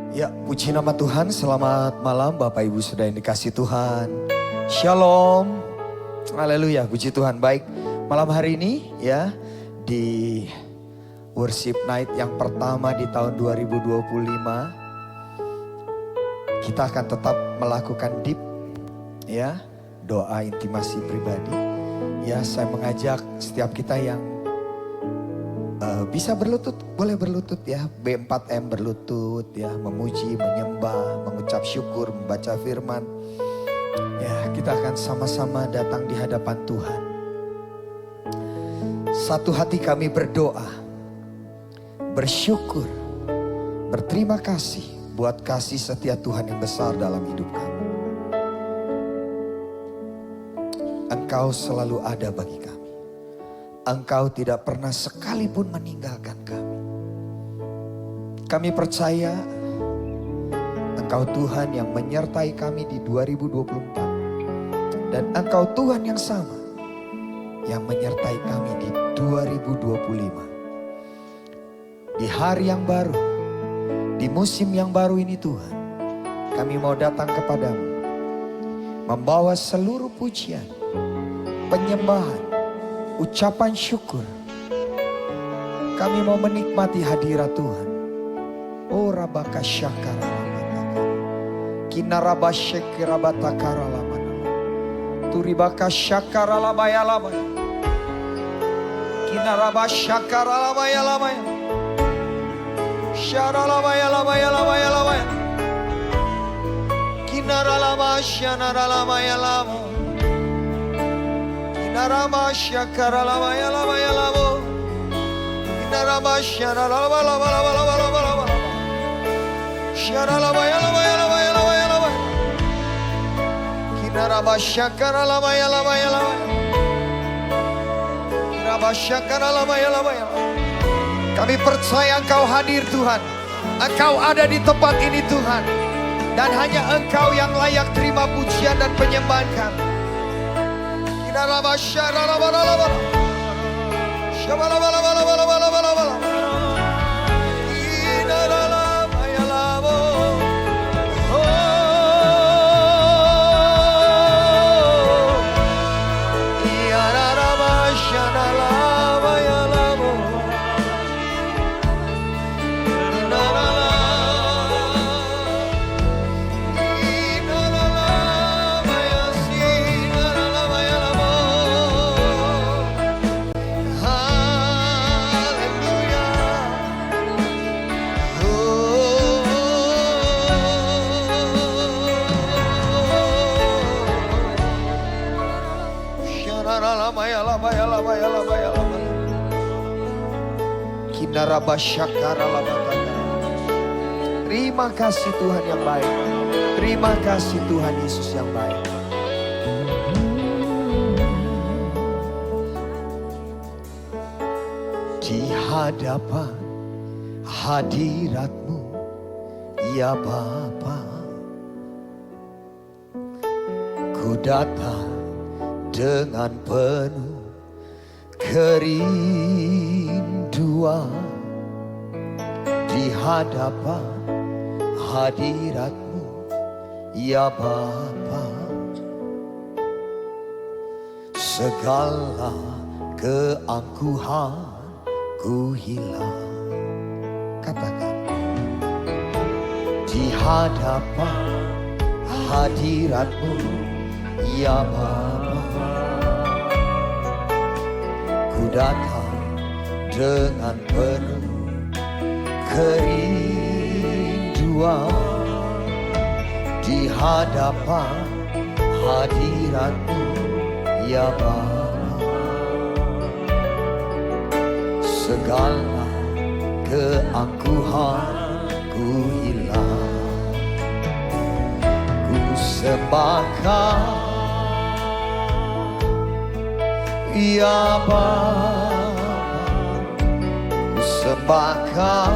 Ya, puji nama Tuhan. Selamat malam Bapak Ibu sudah yang dikasih Tuhan. Shalom. Haleluya, puji Tuhan. Baik, malam hari ini ya di worship night yang pertama di tahun 2025 kita akan tetap melakukan deep ya, doa intimasi pribadi. Ya, saya mengajak setiap kita yang bisa berlutut, boleh berlutut ya. B4M berlutut ya, memuji, menyembah, mengucap syukur, membaca firman. Ya, kita akan sama-sama datang di hadapan Tuhan. Satu hati kami berdoa, bersyukur, berterima kasih buat kasih setia Tuhan yang besar dalam hidup kami. Engkau selalu ada bagi kami. Engkau tidak pernah sekalipun meninggalkan kami. Kami percaya Engkau Tuhan yang menyertai kami di 2024. Dan Engkau Tuhan yang sama yang menyertai kami di 2025. Di hari yang baru, di musim yang baru ini Tuhan, kami mau datang kepadamu, membawa seluruh pujian, penyembahan, ucapan syukur. Kami mau menikmati hadirat Tuhan. Oh rabaka syakara lamataka, kinaraba syekira batakara lamana, turibaka syakara labaya labaya, kinaraba syakara labaya labaya, syara labaya labaya labaya labaya, kinara laba syanara labaya labaya. Narama syakara lama ya lama ya lama. Narama syara lama lama lama lama lama lama. Syara lama ya lama ya lama ya lama ya lama. Kinarama syakara lama ya lama ya lama. Kinarama syakara lama ya lama ya lama. Kami percaya Engkau hadir Tuhan. Engkau ada di tempat ini Tuhan. Dan hanya Engkau yang layak terima pujian dan penyembahan kami. Naraba syara laba laba laba, syaba laba laba laba laba laba laba, inara laba ya laba, oh, iara laba syara laba ya laba, inara laba, inara laba ya si, inara laba ya laba. Terima kasih Tuhan yang baik. Terima kasih Tuhan Yesus yang baik. Di hadapan hadirat-Mu ya Bapa, ku datang dengan penuh kerinduan. Di hadapan hadirat-Mu ya Bapa, segala keangkuhan ku hilang. Katakan, di hadapan hadirat-Mu ya Bapa, ku datang dengan penuh kerinduan. Di hadapan hadirat-Mu ya Bapa, segala keangkuhan ku hilang. Ku sembahkan ya Bapa, ku sembahkan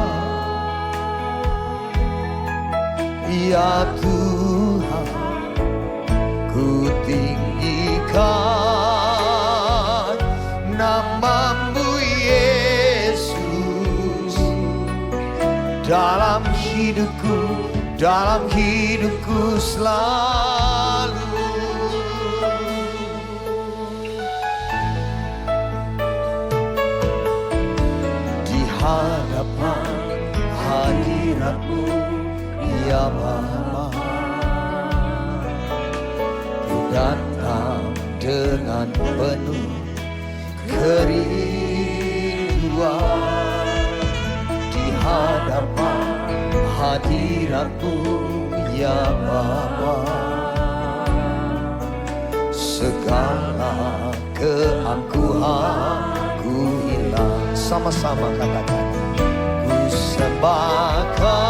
ya Tuhan, ku tinggikan nama-Mu Yesus dalam hidup hidupku selalu. Di hadapan hadirat-Mu ya Bapa, ku datang dengan penuh kerinduan. Di hadapan hadirat-Mu ya Bapa, segala keangkuhan ku hilang. Sama-sama katakan, ku sembah Kau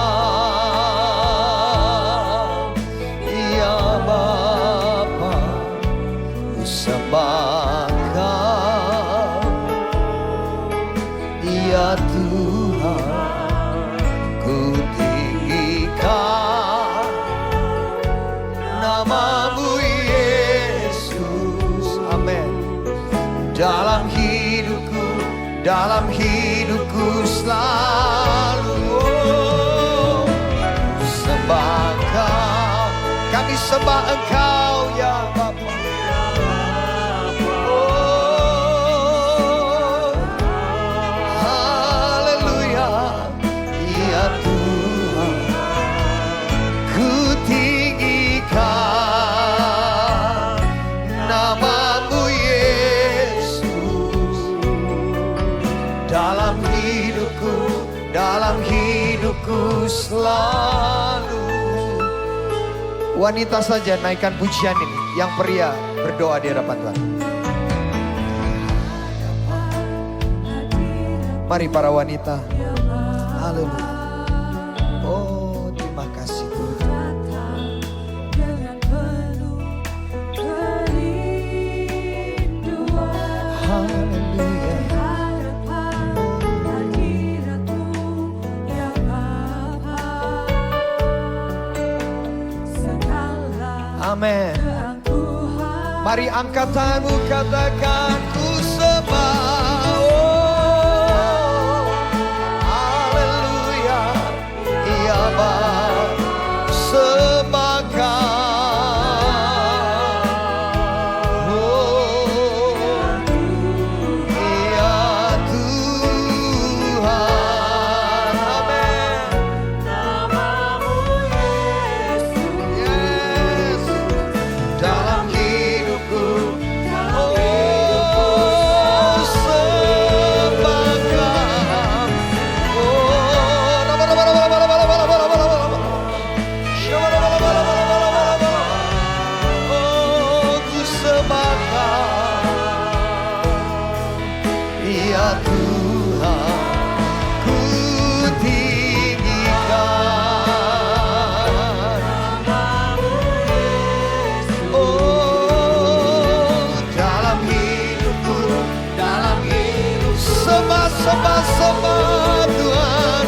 ya Bapa, ku sembah Kau ya Tuhan, ku tinggikan nama-Mu Yesus. Amin. Dalam hidupku selalu, oh, sembah Kau. Kami sembah Engkau ya Bapa. Oh, haleluya ya Tuhan, ku tinggikan nama-Mu Yesus. Dalam hidupku selalu. Wanita saja naikkan pujian ini. Yang pria berdoa di hadapan Tuhan. Mari para wanita. Haleluya. Oh, terima kasih Tuhan. Haleluya. Amin. Mari angkat tanganmu, katakan ku sembah. Oh, haleluya ya Bapa, sembah Kau. Oh, ya Tuhan. Amin. Nama-Mu Yesus. Dalam hidupku, oh, sembah Kau. Oh, oh, ku sembah Kau ya Tuhan, ku tinggikan. Oh, dalam hidupku, sembah Tuhan,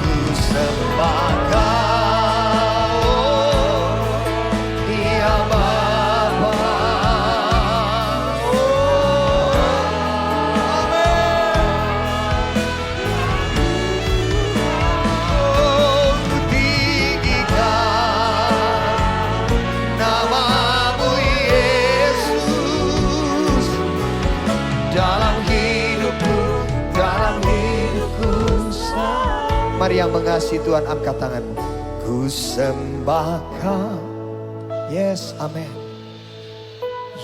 ku sembah Kau ya Bapa. Oh, amin. Oh, ku tinggikan nama-Mu Yesus. Dalam hidupku Mari yang mengasihi Tuhan angkat tanganmu. Ku sembah Kau. Yes, amin.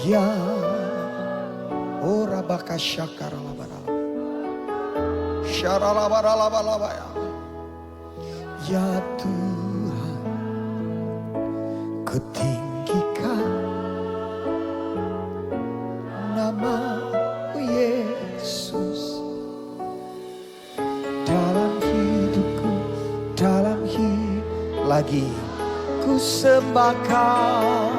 Ya, ora baka syakara labarala. Syaralabaralabalaba ya. Ya Tuhan, ku tinggikan nama-Mu Yesus. Dalam hidup lagi ku sembah Kau,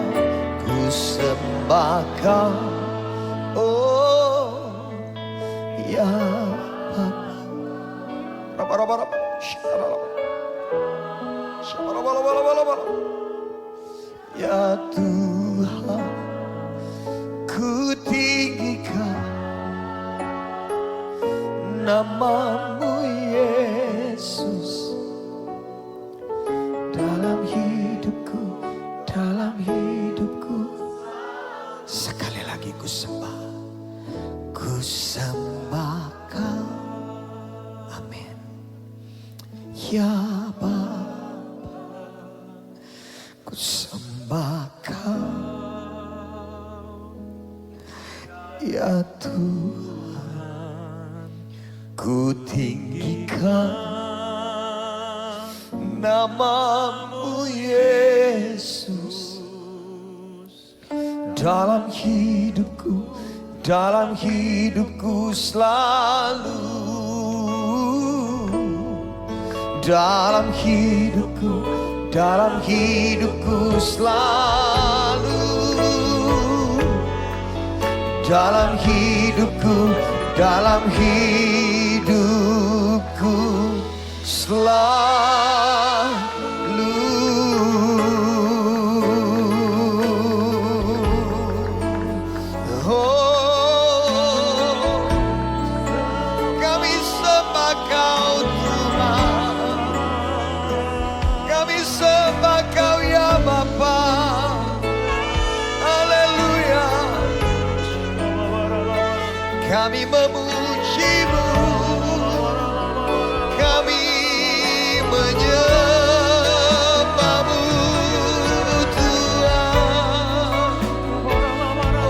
oh ya Bapa. Ya Tuhan, ku tinggikan nama-Mu Yesus. dalam hidupku, dalam hidupku. Sekali lagi ku sembah Kau. Amin. Ya Bapa, ku sembah Kau. Ya Tuhan, ku tinggikan nama-Mu Yesus. Dalam hidupku selalu. Dalam hidupku selalu. Dalam hidupku selalu. Oh, kami sembah Kau Tuhan, kami sembah Kau ya Bapa. Haleluya. Kami memuji-Mu, kami menyembah-Mu Tuhan. Oh,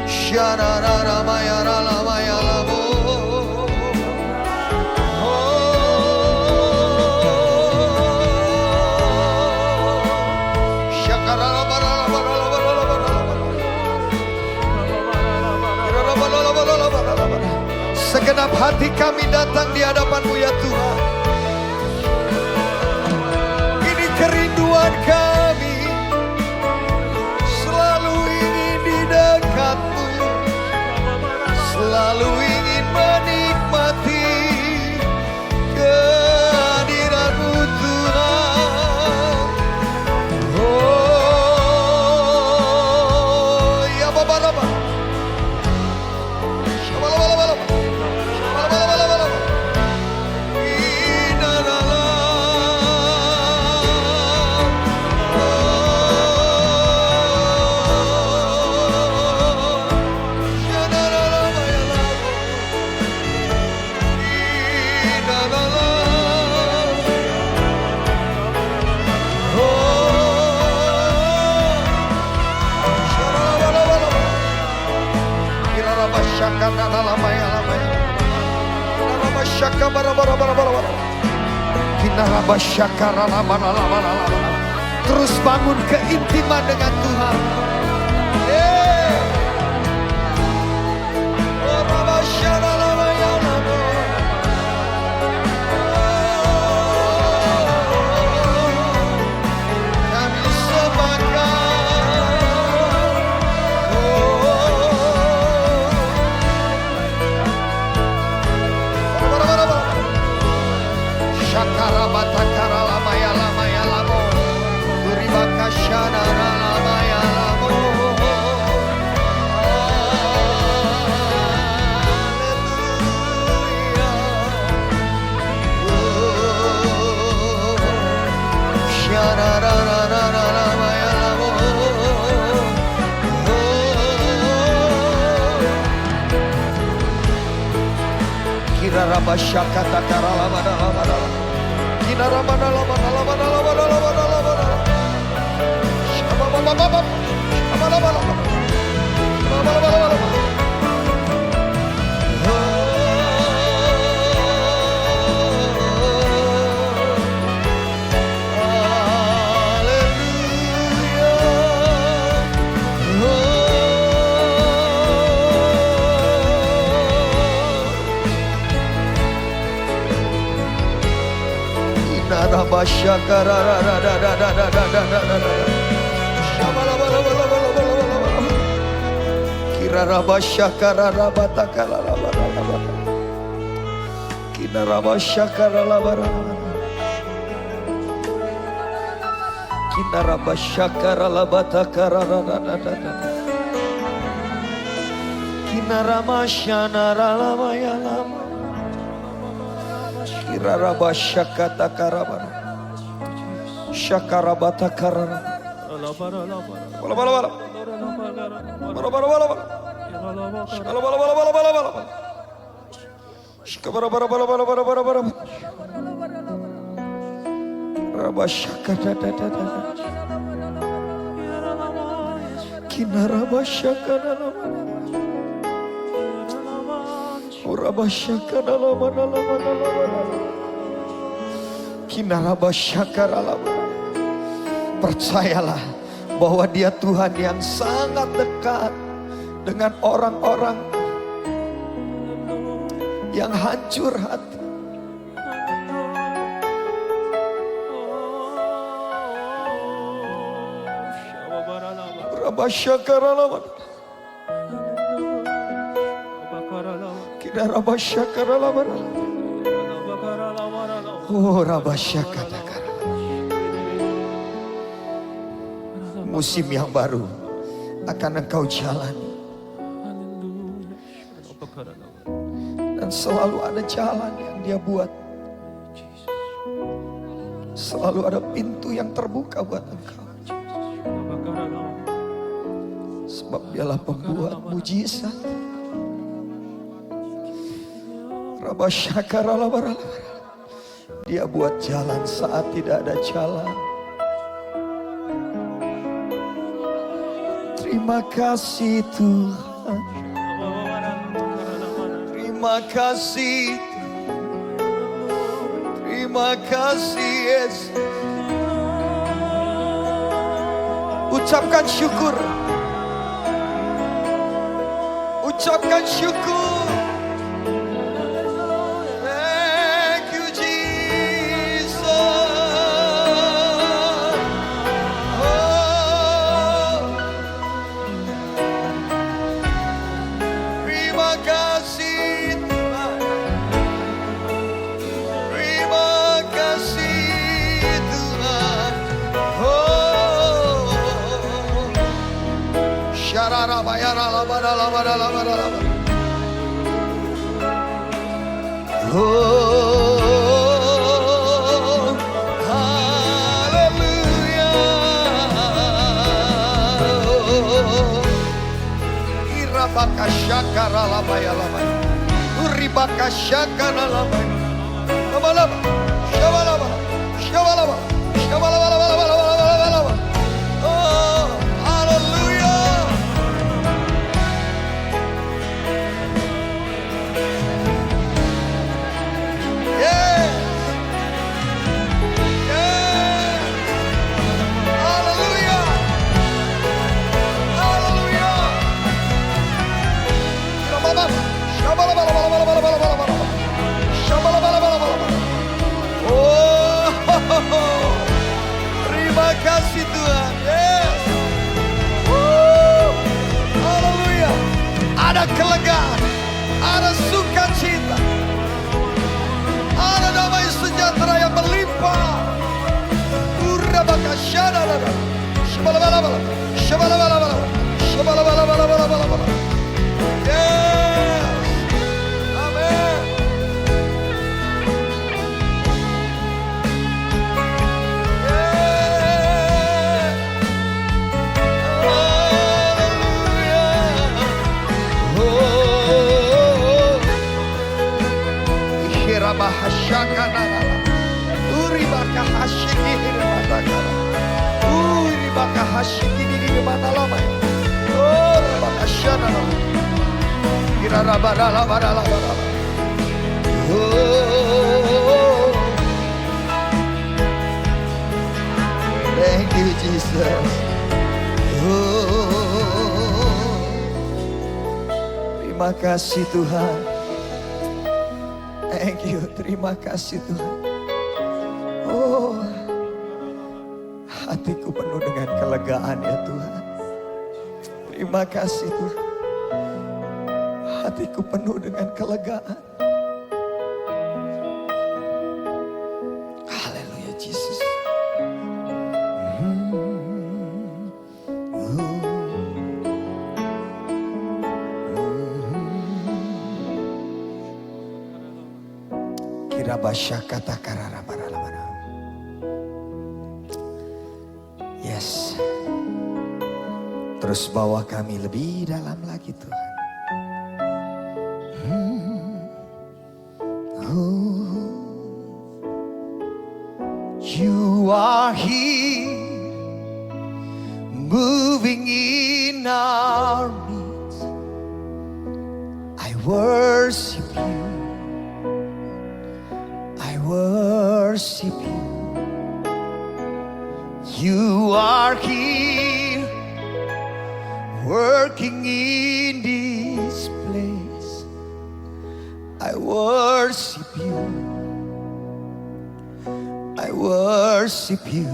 Shanararamayaralamayalamo. Segenap hati kami datang di hadapan-Mu ya Tuhan. Ini kerinduan kami, selalu ingin di dekat-Mu, selalu ingin menikmati kehadiran-Mu Tuhan. Oh ya Bapa, terus bangun keintiman dengan Tuhan. Iraraba syakata karabana. Syakarabata karana. Bala bala bala. Bala bala bala bala. Bala bala bala bala bala bala. Shkabara bala bala bala bala bala bala. Raba syakata da da da. Kinaraba syakana lama. Uraba syakana lama lama lama. Kinaraba syakara lama. Percayalah bahwa Dia Tuhan yang sangat dekat dengan orang-orang yang hancur hati. Rabasyakara Kira rabasyakara Oh rabasyakara. Musim yang baru akan engkau jalani. Dan selalu ada jalan yang Dia buat. Selalu ada pintu yang terbuka buat engkau. Sebab Dialah pembuat mujizat. Dia buat jalan saat tidak ada jalan. Terima kasih Tuhan. Terima kasih. Terima kasih Yesus. Ucapkan syukur. Ucapkan syukur. Thank you Jesus. Oh, terima kasih Tuhan. Terima kasih Tuhan. Oh, syarara bayara labara labara labara labara. Oh, haleluya. Irabaka syakara labaya labaya. Uribaka syakara labaya. Shabalaba, shabalaba, shabalaba, shabalaba, shabalaba. Oh, haleluya. Terima kasih Tuhan. Yes. Haleluya. Ada kelegaan, ada sukacita, ada damai sejahtera yang melimpah. Urabakasyadadada. Shabalabalabala. Shabalabalabala. Shabalabalabala. Yes. Amen. Thank you Jesus. Terima kasih Tuhan. Thank you, terima kasih Tuhan. Oh, hatiku penuh dengan kelegaan ya Tuhan. Terima kasih Tuhan. Hatiku penuh dengan kelegaan. Haleluya Jesus. Yes. Terus bawa kami lebih dalam lagi Tuhan. You are here, moving in our midst. I worship you, I worship you. You are here, working in this place. I worship you, I worship you.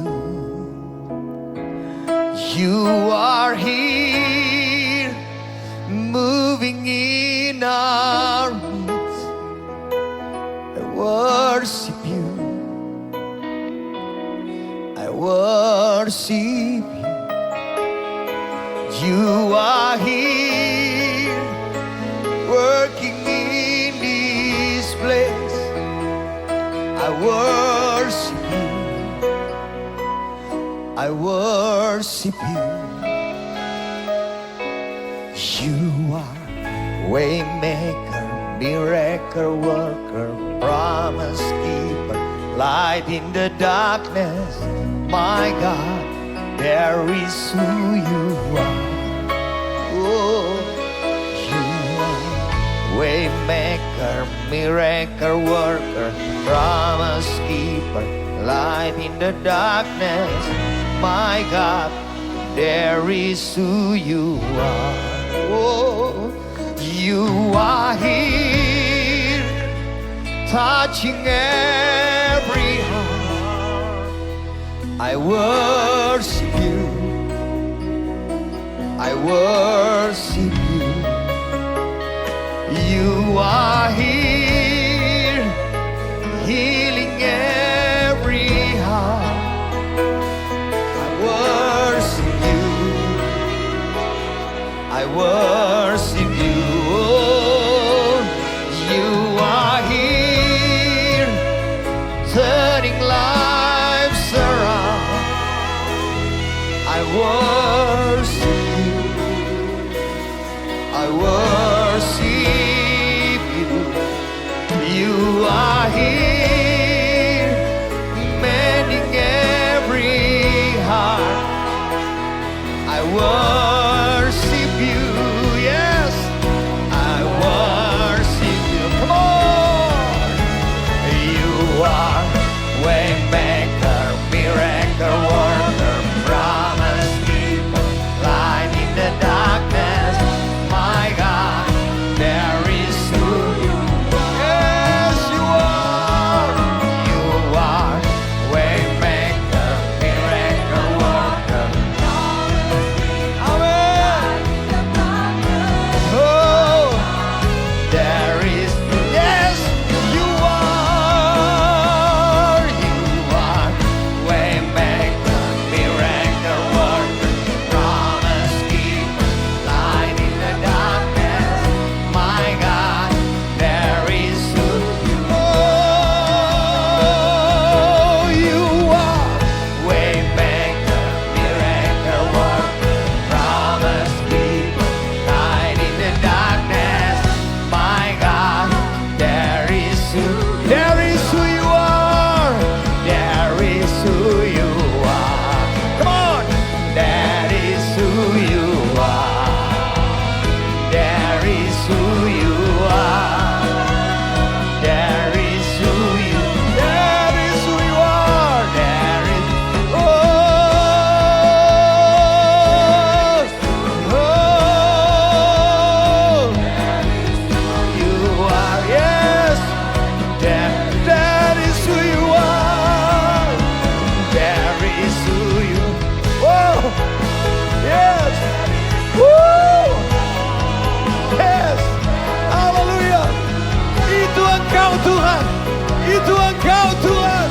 You are here, moving in our midst. I worship you, I worship you. You are here, working in this place. I worship you, I worship you. You are waymaker, miracle worker, promise keeper, light in the darkness. My God, there is who you are. Oh, you are waymaker, miracle worker, promise keeper, light in the darkness. My God, there is who you are. Oh, you are here, touching every heart. I worship you, I worship you. You are here, healing every heart. I worship you, I worship you. Oh, you are here, turning lives around. I worship you, I worship you. You are here, mending every heart. I worship you, yes, I worship you. Come on! You are waymaker, miracle worker, promise keeper, light in the darkness. My God, there is who you are. Yes, you are. You are waymaker, miracle worker. Amen. Oh, there is, yes, you are. You are waymaker, miracle worker, promise keeper, light in the darkness. My God, there is who you are. You are waymaker, miracle worker, promise keeper, light in the darkness. My God, there is who you are. There is who you are. Come on, that is who you are. There is who you are. There is who you. That is who you are. There is. Oh, oh. You are, yes. That is who you are. There is who you. Oh, yes. Woo. Yes. Haleluya. Itu Engkau Tuhan. Itu Engkau Tuhan.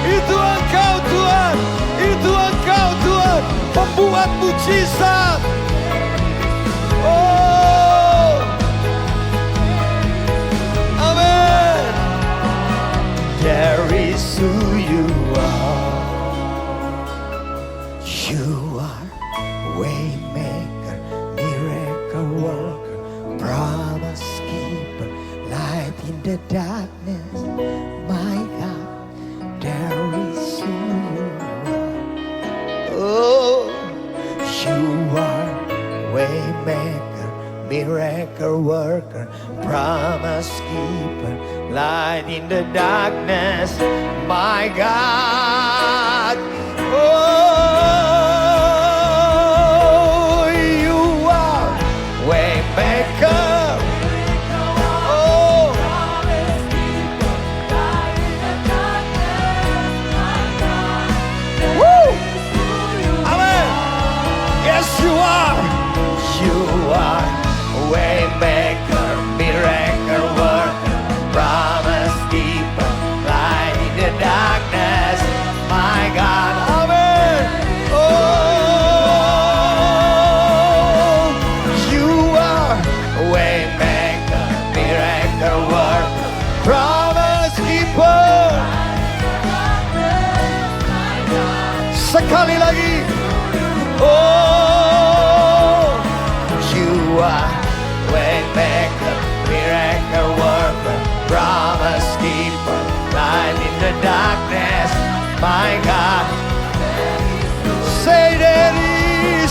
Itu Engkau Tuhan. Itu Engkau Tuhan. Pembuat mujizat. Oh. Amin. is who you are. You are waymaker, miracle worker, promise keeper, light in the darkness. My God, there is who you are. Oh, you are waymaker, miracle worker, promise keeper, light in the darkness. My God, oh, you are waymaker. Oh, woo! Amen. Yes, you are. You are waymaker, miracle worker, promise keeper, light in the darkness. My God, amen. Oh, you are waymaker, miracle worker, promise keeper. Sekali lagi. Oh, you are waymaker, miracle worker, promise keeper, light in the darkness. My God, say there is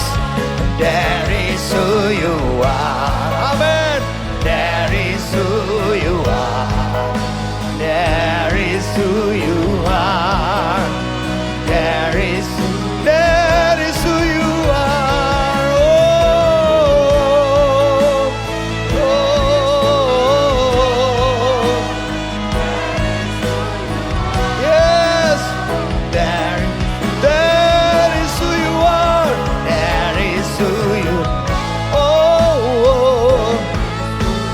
who you are. Amen. There is who you are. There is who you are. There is who you are. Oh, oh, yes, there is who you are. There is who you.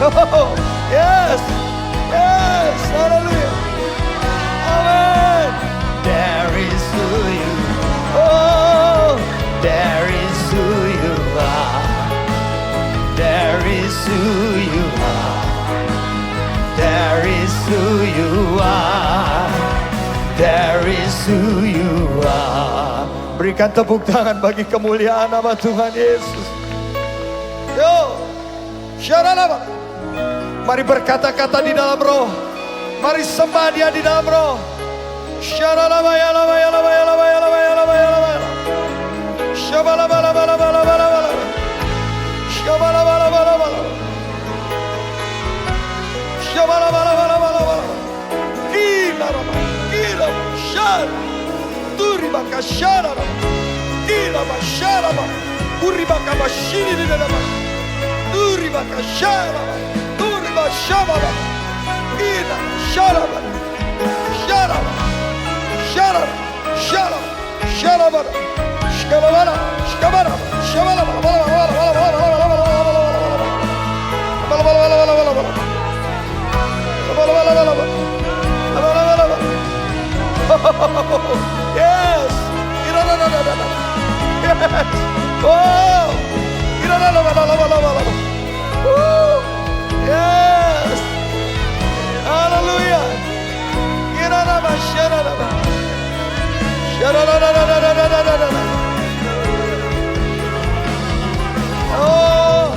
Oh, yes, yes, hallelujah. Amen. There is who you. Oh, there is who you are. There is who you are. There is who you are. There is who you are. Berikan tepuk tangan bagi kemuliaan nama Tuhan Yesus. Yo, syaralaba. Mari berkata-kata di dalam roh. Mari sembah Dia di dalam roh. Syaralaba ya laba ya laba ya laba ya laba ya laba ya laba. Shabalaba laba laba laba laba. Shabalaba laba laba laba. Shabalaba laba laba laba. Gila laba, gila shar. Turi baka sharaba. Gila ba sharaba. Uri baka bashiri di dalam. Turi baka sharaba. Turi ba shababa. Gila sharaba. Sharaba. Sharaba. Sharaba. Sharaba. Shkabara. Shkabara. Shabala. Yes. Yes. Oh. Yes. Hallelujah. Oh.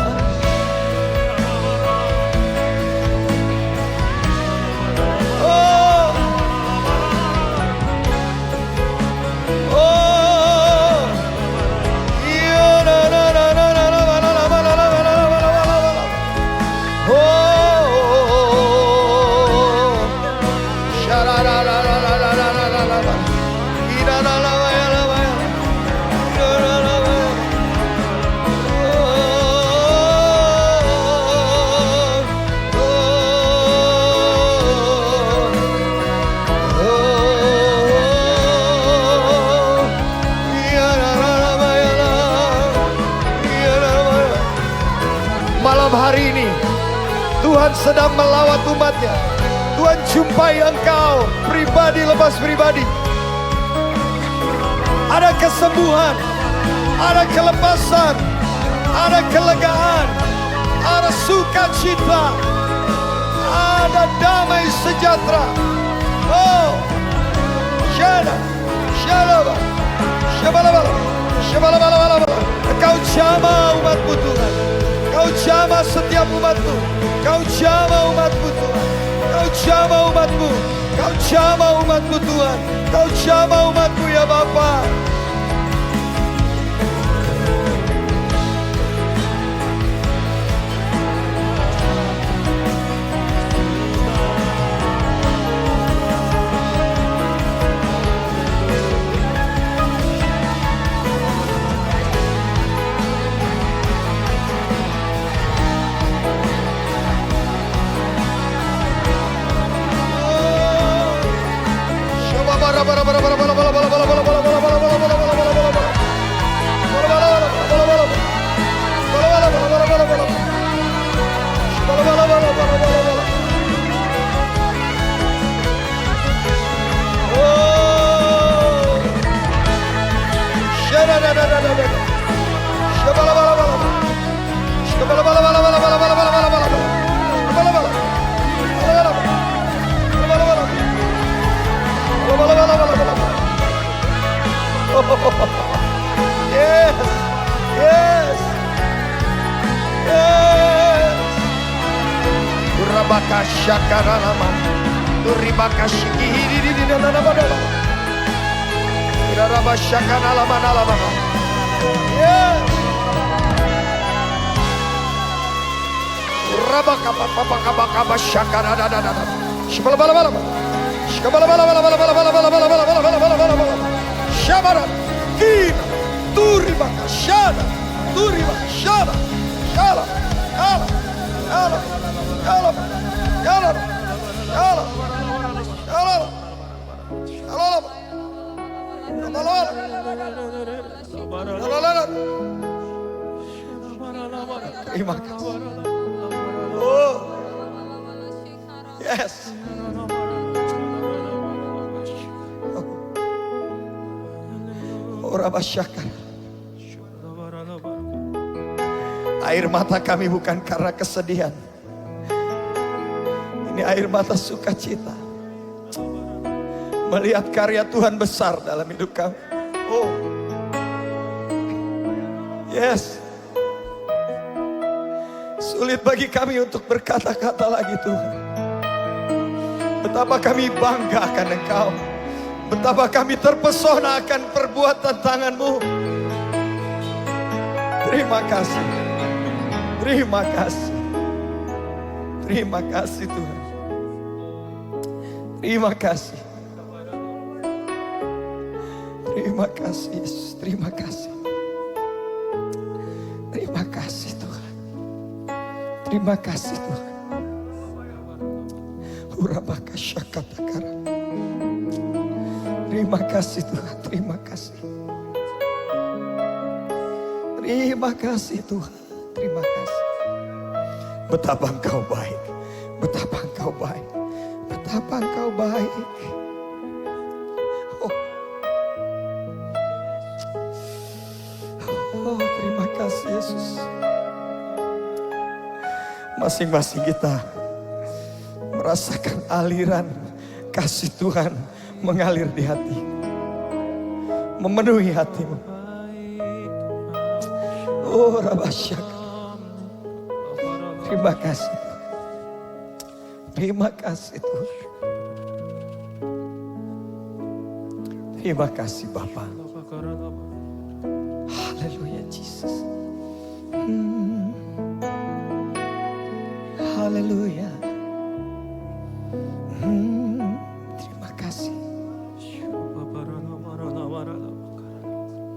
Malam hari ini Tuhan sedang melawat umatnya. Tuhan jumpai engkau pribadi lepas pribadi. Ada kesembuhan, ada kelepasan, ada kelegaan, ada sukacita, ada damai sejahtera. Oh, Engkau jamah umatmu Tuhan. Engkau jamah setiap umatmu. Engkau jamah umatmu Tuhan. Engkau jamah umatmu. Engkau jamah umatmu Tuhan. Engkau jamah umatmu ya Bapa. Yes, yes, yes. Urabaka shakaralama, uribaka shikihiri di dalam badala. Urabaka shakaralama nalama. Yes. Urabaka papa shakarada. Shibala bala bala. Shibala bala bala bala bala bala bala bala bala bala bala. Shabara, Kina, Turibaka, Shada, Turibaka, Shada, Shala, Yala, Yala, Yala, Yala, Yala, Yala, Terima kasih. Oh, yes. Air mata kami bukan karena kesedihan. Ini air mata sukacita. Melihat karya Tuhan besar dalam hidup kami. Oh. Yes. Sulit bagi kami untuk berkata-kata lagi Tuhan. Betapa kami bangga akan Engkau. Betapa kami terpesona akan perbuatan tangan-Mu. Terima kasih. Terima kasih. Terima kasih Tuhan. Terima kasih. Terima kasih Yesus. Terima kasih. Terima kasih Tuhan. Terima kasih Tuhan. Urabaka syakatakara. Terima kasih Tuhan, terima kasih. Terima kasih Tuhan, terima kasih. Betapa Engkau baik, betapa Engkau baik, betapa Engkau baik. Oh, terima kasih Yesus. Masing-masing kita merasakan aliran kasih Tuhan mengalir di hati, memenuhi hatimu. Oh Rabasyak, terima kasih, terima kasih Tuhan, terima kasih Bapa. Haleluya Jesus, haleluya. Terima kasih.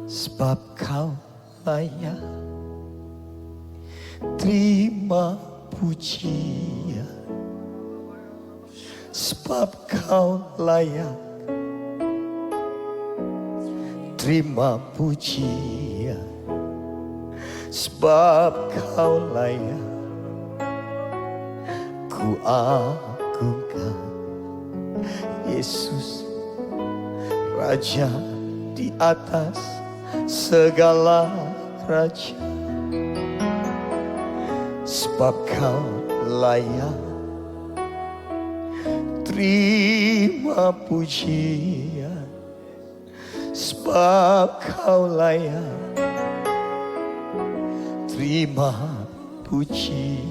Sebab Kau layak terima pujian. Sebab Kau layak terima pujian. Sebab Kau layak ku agungkan. Yesus Raja di atas segala raja. Sebab Kau layak terima pujian. sebab kau layak terima puji,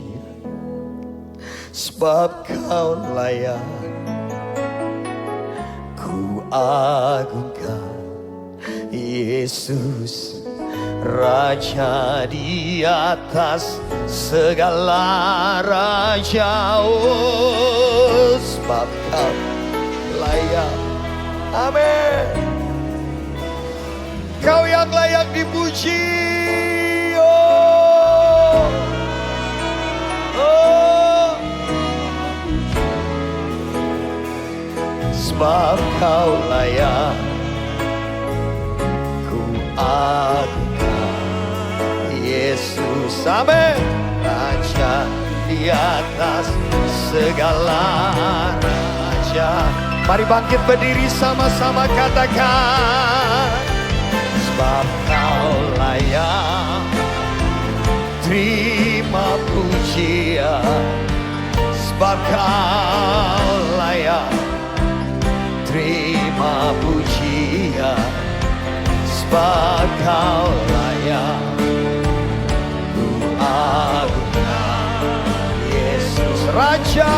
sebab kau layak ku agungkan. Yesus Raja di atas segala raja, oh, sebab kau layak. Amin. Kau yang layak dipuji, oh, oh. Sebab kau layak ku agungkan. Yesus, amin. Raja di atas segala raja. Mari bangkit berdiri sama-sama katakan, sebab kau layak terima pujian, sebab kau layak terima pujian, sebab kau layak ku agungkan. Yesus Raja,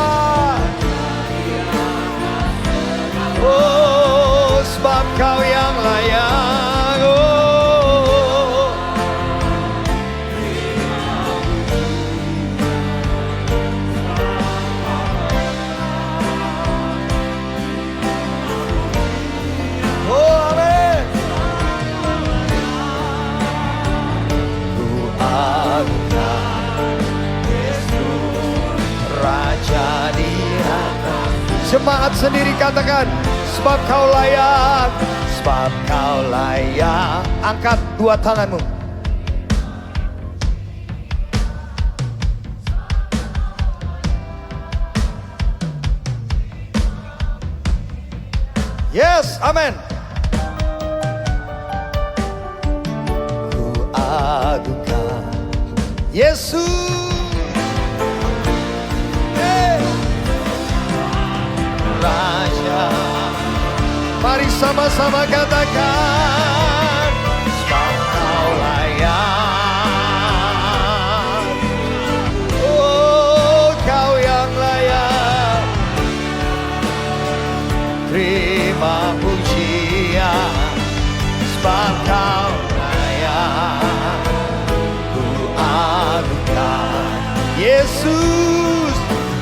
oh, sebab kau yang layak, oh. Oh, amin. Ku agungkan Yesus Raja di atas. Jemaat sendiri katakan, sebab kau layak, sebab kau layak. Angkat dua tanganmu. Yes, amin. Ku agungkan Yesus. Raja, mari sama-sama katakan, sebab kau layak, oh, kau yang layak terima pujian, sebab kau layak ku agungkan. Yesus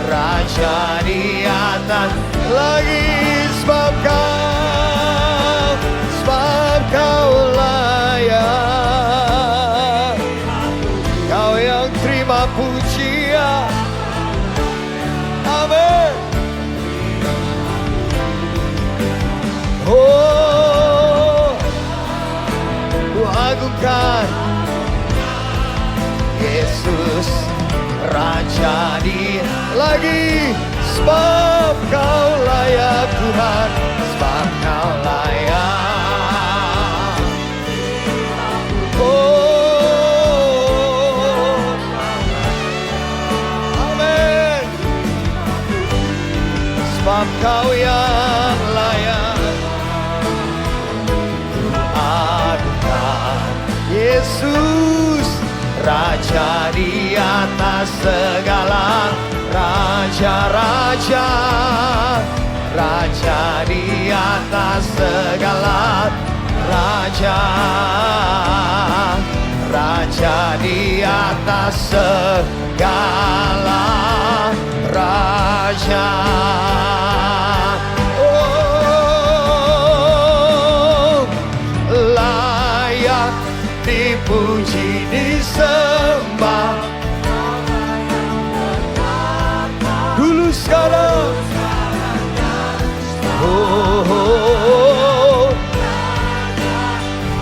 Raja di atas lagi, sebab kau layak, kau yang terima pujian. Amin. Oh, ku agungkan Yesus Raja di lagi, sebab kau layak Tuhan, sebab kau layak. Oh, amin. Sebab kau yang layak ku agungkan. Yesus Raja di atas segala raja-raja, Raja di atas segala raja, Raja di atas segala raja. Oh, layak dipuji, disembah, dulu sekarang, oh,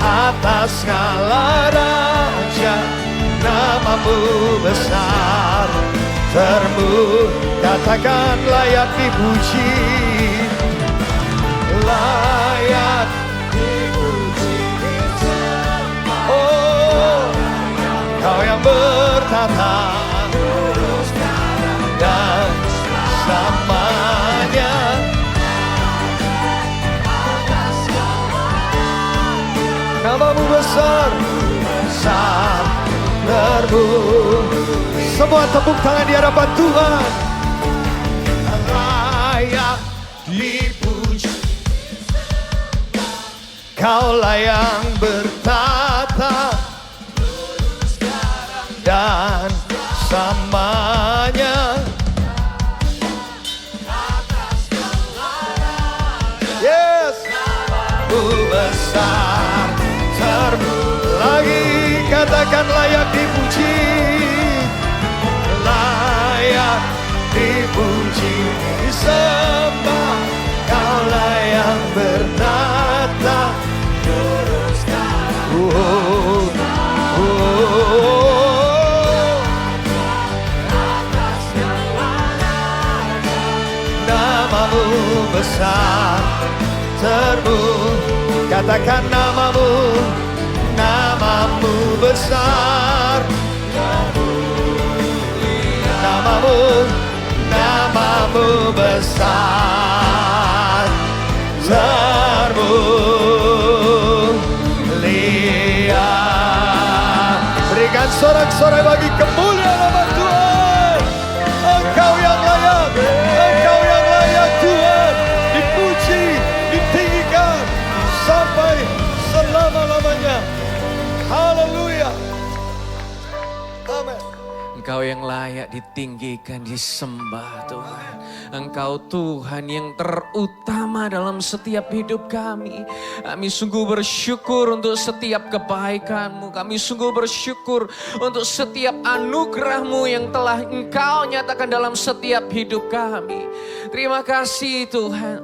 atas segala raja, namamu besar, katakan layak dipuji, layak dipuji, oh, kau yang bertata dan selamanya. namamu besar, besar, semua tepuk tangan di hadapan Tuhan. Layak dipuji, Kaulah yang bertata dan samanya. Yes, besar lagi katakan layak dipuji, layak dipuji, disembah. Kaulah yang bertata namamu besar katakan namamu besar, namamu besar, termulia. Berikan sorak-sorai bagi kemuliaan nama Tuhan. Engkau yang layak, Engkau yang layak Tuhan, dipuji, ditinggikan sampai selama-lamanya. Haleluya. Amin. Engkau yang layak ditinggikan, disembah Tuhan. Engkau Tuhan yang terutama dalam setiap hidup kami. Kami sungguh bersyukur untuk setiap kebaikan-Mu. Kami sungguh bersyukur untuk setiap anugerah-Mu yang telah Engkau nyatakan dalam setiap hidup kami. Terima kasih Tuhan.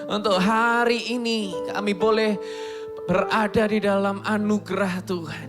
Untuk hari ini kami boleh berada di dalam anugerah Tuhan.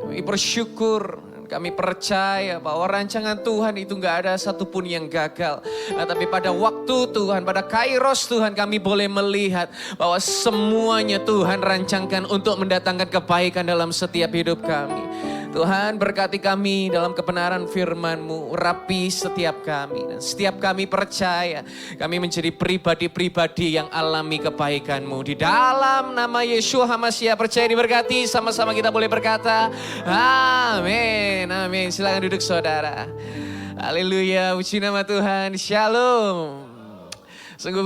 Kami bersyukur. Kami percaya bahwa rancangan Tuhan itu gak ada satupun yang gagal. Tapi pada waktu Tuhan, pada kairos Tuhan kami boleh melihat bahwa semuanya Tuhan rancangkan untuk mendatangkan kebaikan dalam setiap hidup kami. Tuhan berkati kami dalam kebenaran firman-Mu, urapi setiap kami. Dan setiap kami percaya kami menjadi pribadi-pribadi yang alami kebaikan-Mu. Di dalam nama Yeshua HaMashiach percaya diberkati, sama-sama kita boleh berkata, amin, amin. Silakan duduk saudara. Haleluya, puji nama Tuhan, shalom. Sungguh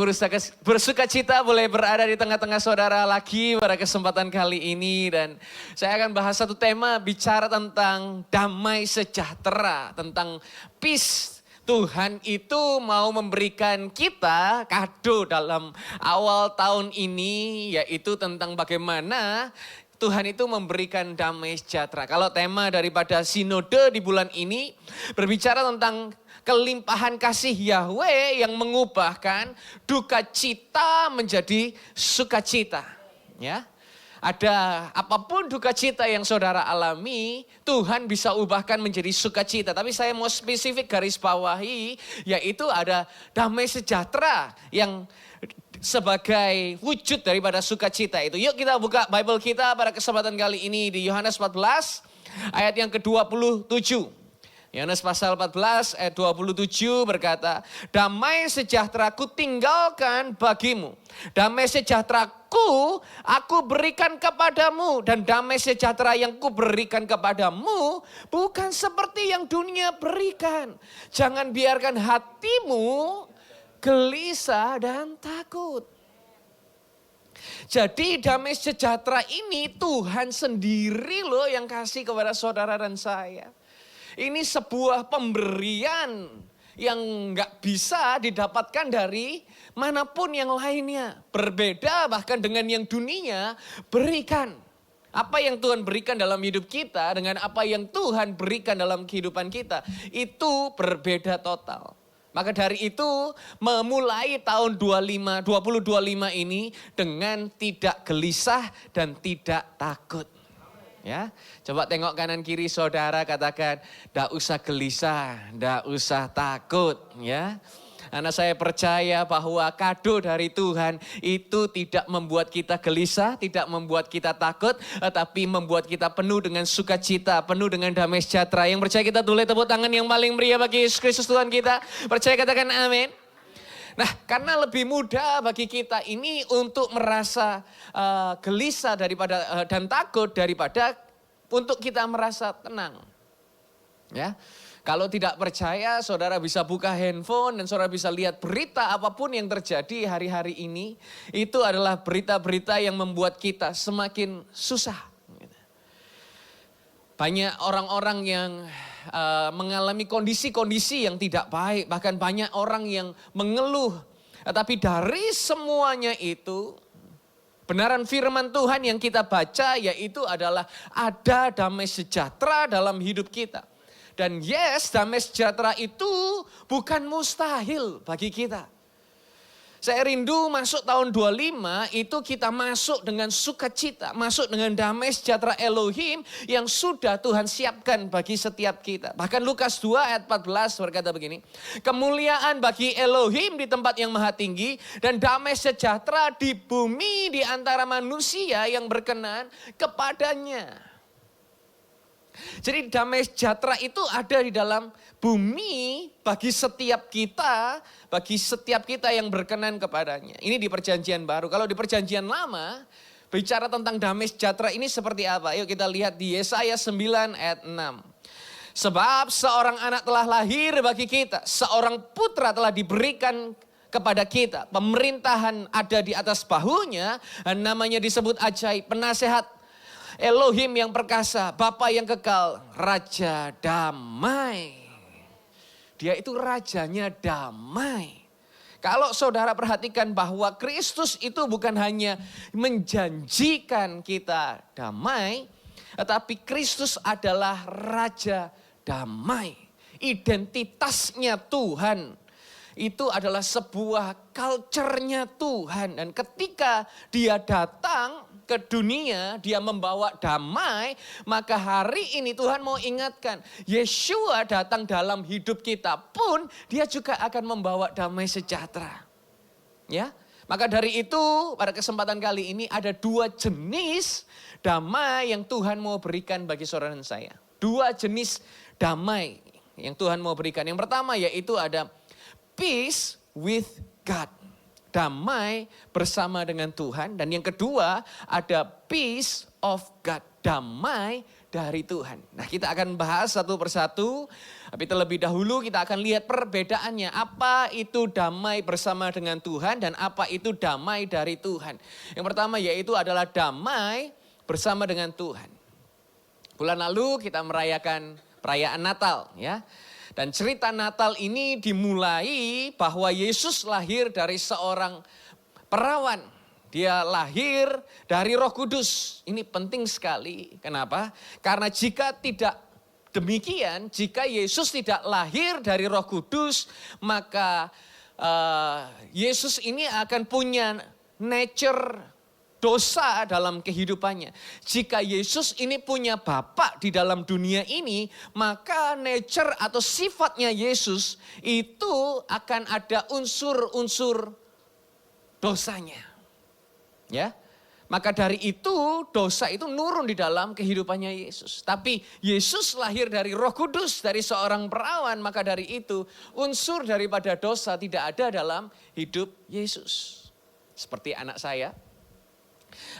bersuka cita boleh berada di tengah-tengah saudara lagi pada kesempatan kali ini. Dan saya akan bahas satu tema bicara tentang damai sejahtera, tentang peace. Tuhan itu mau memberikan kita kado dalam awal tahun ini, yaitu tentang bagaimana Tuhan itu memberikan damai sejahtera. Kalau tema daripada sinode di bulan ini berbicara tentang kelimpahan kasih Yahweh yang mengubahkan duka cita menjadi sukacita. Ya, ada apapun duka cita yang saudara alami, Tuhan bisa ubahkan menjadi sukacita. Tapi saya mau spesifik garis bawahi, yaitu ada damai sejahtera yang sebagai wujud daripada sukacita itu. Yuk kita buka Bible kita pada kesempatan kali ini di Yohanes 14 ayat yang ke-27. Yohanes pasal 14 ayat 27 berkata, damai sejahtera ku tinggalkan bagimu. Damai sejahteraku aku berikan kepadamu. Dan damai sejahtera yang ku berikan kepadamu bukan seperti yang dunia berikan. Jangan biarkan hatimu gelisah dan takut. Jadi damai sejahtera ini Tuhan sendiri loh yang kasih kepada saudara dan saya. Ini sebuah pemberian yang gak bisa didapatkan dari manapun yang lainnya. Berbeda bahkan dengan yang dunia berikan. Apa yang Tuhan berikan dalam hidup kita dengan apa yang Tuhan berikan dalam kehidupan kita, itu berbeda total. Maka dari itu memulai tahun 2025 ini dengan tidak gelisah dan tidak takut. Ya, coba tengok kanan kiri saudara, katakan, ndak usah gelisah, ndak usah takut, ya. Karena saya percaya bahwa kado dari Tuhan itu tidak membuat kita gelisah, tidak membuat kita takut, tetapi membuat kita penuh dengan sukacita, penuh dengan damai sejahtera. Yang percaya kita boleh tepuk tangan yang paling meriah bagi Yesus Kristus Tuhan kita. Percaya katakan amin. Nah, karena lebih mudah bagi kita ini untuk merasa gelisah daripada dan takut daripada untuk kita merasa tenang. Ya. Kalau tidak percaya, saudara bisa buka handphone dan saudara bisa lihat berita apapun yang terjadi hari-hari ini. Itu adalah berita-berita yang membuat kita semakin susah. Banyak orang-orang yang mengalami kondisi-kondisi yang tidak baik. Bahkan banyak orang yang mengeluh. Tapi dari semuanya itu, benaran firman Tuhan yang kita baca yaitu adalah ada damai sejahtera dalam hidup kita. Dan yes, damai sejahtera itu bukan mustahil bagi kita. Saya rindu masuk tahun 25 itu kita masuk dengan sukacita. Masuk dengan damai sejahtera Elohim yang sudah Tuhan siapkan bagi setiap kita. Bahkan Lukas 2 ayat 14 berkata begini. Kemuliaan bagi Elohim di tempat yang maha tinggi. Dan damai sejahtera di bumi di antara manusia yang berkenan kepadanya. Jadi damai sejahtera itu ada di dalam bumi bagi setiap kita yang berkenan kepadanya. Ini di perjanjian baru. Kalau di perjanjian lama, bicara tentang damai sejahtera ini seperti apa? Yuk kita lihat di Yesaya 9 ayat 6. Sebab seorang anak telah lahir bagi kita, seorang putra telah diberikan kepada kita. Pemerintahan ada di atas bahunya, dan namanya disebut ajaib, penasehat, Elohim yang perkasa, Bapa yang kekal, Raja damai. Dia itu rajanya damai. Kalau saudara perhatikan bahwa Kristus itu bukan hanya menjanjikan kita damai, tetapi Kristus adalah Raja damai. Identitasnya Tuhan itu adalah sebuah culture-nya Tuhan. Dan ketika dia datang ke dunia, dia membawa damai, maka hari ini Tuhan mau ingatkan, Yeshua datang dalam hidup kita pun, dia juga akan membawa damai sejahtera. Ya, maka dari itu pada kesempatan kali ini ada 2 jenis damai yang Tuhan mau berikan bagi saudara dan saya. 2 jenis damai yang Tuhan mau berikan. Yang pertama yaitu ada peace with God. Damai bersama dengan Tuhan. Dan yang kedua ada peace of God. Damai dari Tuhan. Nah, kita akan bahas satu persatu. Tapi terlebih dahulu kita akan lihat perbedaannya. Apa itu damai bersama dengan Tuhan dan apa itu damai dari Tuhan. Yang pertama yaitu adalah damai bersama dengan Tuhan. Bulan lalu kita merayakan perayaan Natal, ya. Dan cerita Natal ini dimulai bahwa Yesus lahir dari seorang perawan. Dia lahir dari Roh Kudus. Ini penting sekali. Kenapa? Karena jika tidak demikian, jika Yesus tidak lahir dari Roh Kudus, maka Yesus ini akan punya nature dosa dalam kehidupannya. Jika Yesus ini punya Bapa di dalam dunia ini, maka nature atau sifatnya Yesus itu akan ada unsur-unsur dosanya. Ya. Maka dari itu dosa itu nurun di dalam kehidupannya Yesus. Tapi Yesus lahir dari Roh Kudus, dari seorang perawan, maka dari itu unsur daripada dosa tidak ada dalam hidup Yesus. Seperti anak saya.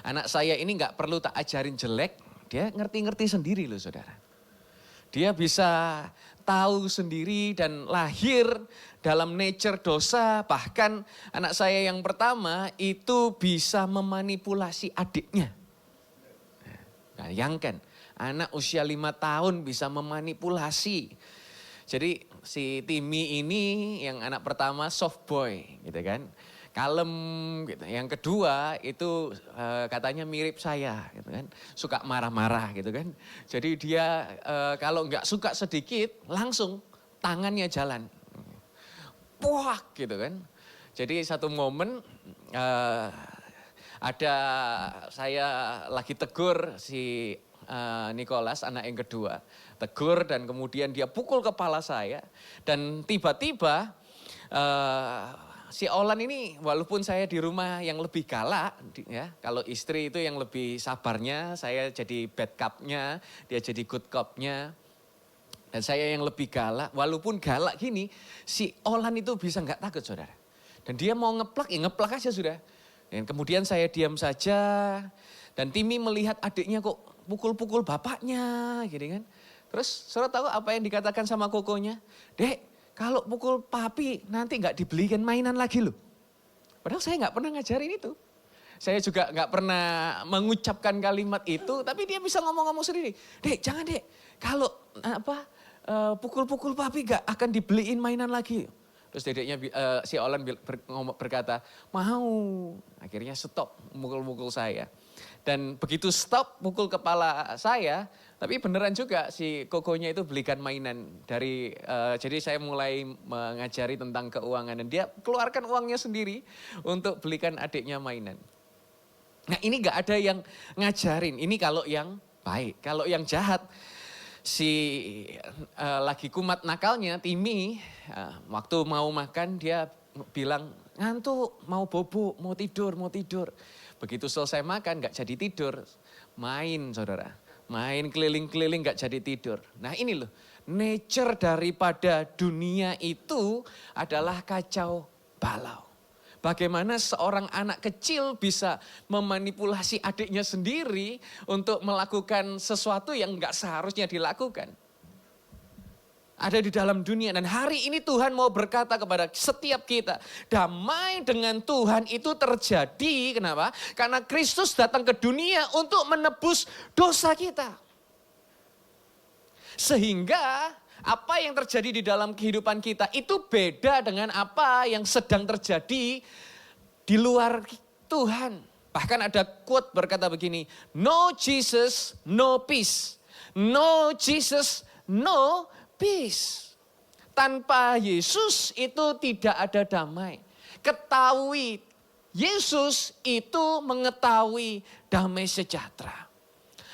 Anak saya ini gak perlu tak ajarin jelek, dia ngerti-ngerti sendiri loh saudara. Dia bisa tahu sendiri dan lahir dalam nature dosa. Bahkan anak saya yang pertama itu bisa memanipulasi adiknya. Bayangkan, anak usia 5 tahun bisa memanipulasi. Jadi si Timmy ini yang anak pertama soft boy gitu kan. Kalem gitu. Yang kedua itu katanya mirip saya gitu kan. Suka marah-marah gitu kan. Jadi dia kalau nggak suka sedikit langsung tangannya jalan. Puak gitu kan. Jadi satu momen ada saya lagi tegur si Nicholas anak yang kedua. Tegur dan kemudian dia pukul kepala saya. Dan tiba-tiba si Olan ini walaupun saya di rumah yang lebih galak, ya kalau istri itu yang lebih sabarnya, saya jadi bad cop-nya, dia jadi good cop-nya. Dan saya yang lebih galak, walaupun galak gini, si Olan itu bisa nggak takut saudara. Dan dia mau ngeplak, ya ngeplak aja sudah. Dan kemudian saya diam saja. Dan Timmy melihat adiknya kok pukul-pukul bapaknya gitu kan. Terus saudara tahu apa yang dikatakan sama kokonya? Dek, kalau pukul papi nanti nggak dibelikan mainan lagi loh. Padahal saya nggak pernah ngajarin itu. Saya juga nggak pernah mengucapkan kalimat itu, tapi dia bisa ngomong-ngomong sendiri. Dek, jangan dek, kalau pukul-pukul papi nggak akan dibeliin mainan lagi. Terus dedeknya si Olan berkata, mau. Akhirnya stop mukul-mukul saya. Dan begitu stop mukul kepala saya, tapi beneran juga si kokonya itu belikan mainan dari, jadi saya mulai mengajari tentang keuangan dan dia keluarkan uangnya sendiri untuk belikan adiknya mainan. Nah ini gak ada yang ngajarin, ini kalau yang baik. Kalau yang jahat, si lagi kumat nakalnya Timmy, waktu mau makan dia bilang ngantuk, mau bobo, mau tidur. Begitu selesai makan gak jadi tidur, main saudara. Main keliling-keliling gak jadi tidur. Nah ini loh, nature daripada dunia itu adalah kacau balau. Bagaimana seorang anak kecil bisa memanipulasi adiknya sendiri untuk melakukan sesuatu yang gak seharusnya dilakukan. Ada di dalam dunia dan hari ini Tuhan mau berkata kepada setiap kita. Damai dengan Tuhan itu terjadi, kenapa? Karena Kristus datang ke dunia untuk menebus dosa kita. Sehingga apa yang terjadi di dalam kehidupan kita itu beda dengan apa yang sedang terjadi di luar Tuhan. Bahkan ada quote berkata begini, no Jesus, no peace. No Jesus, no peace. Tanpa Yesus itu tidak ada damai. Ketahui Yesus itu mengetahui damai sejahtera.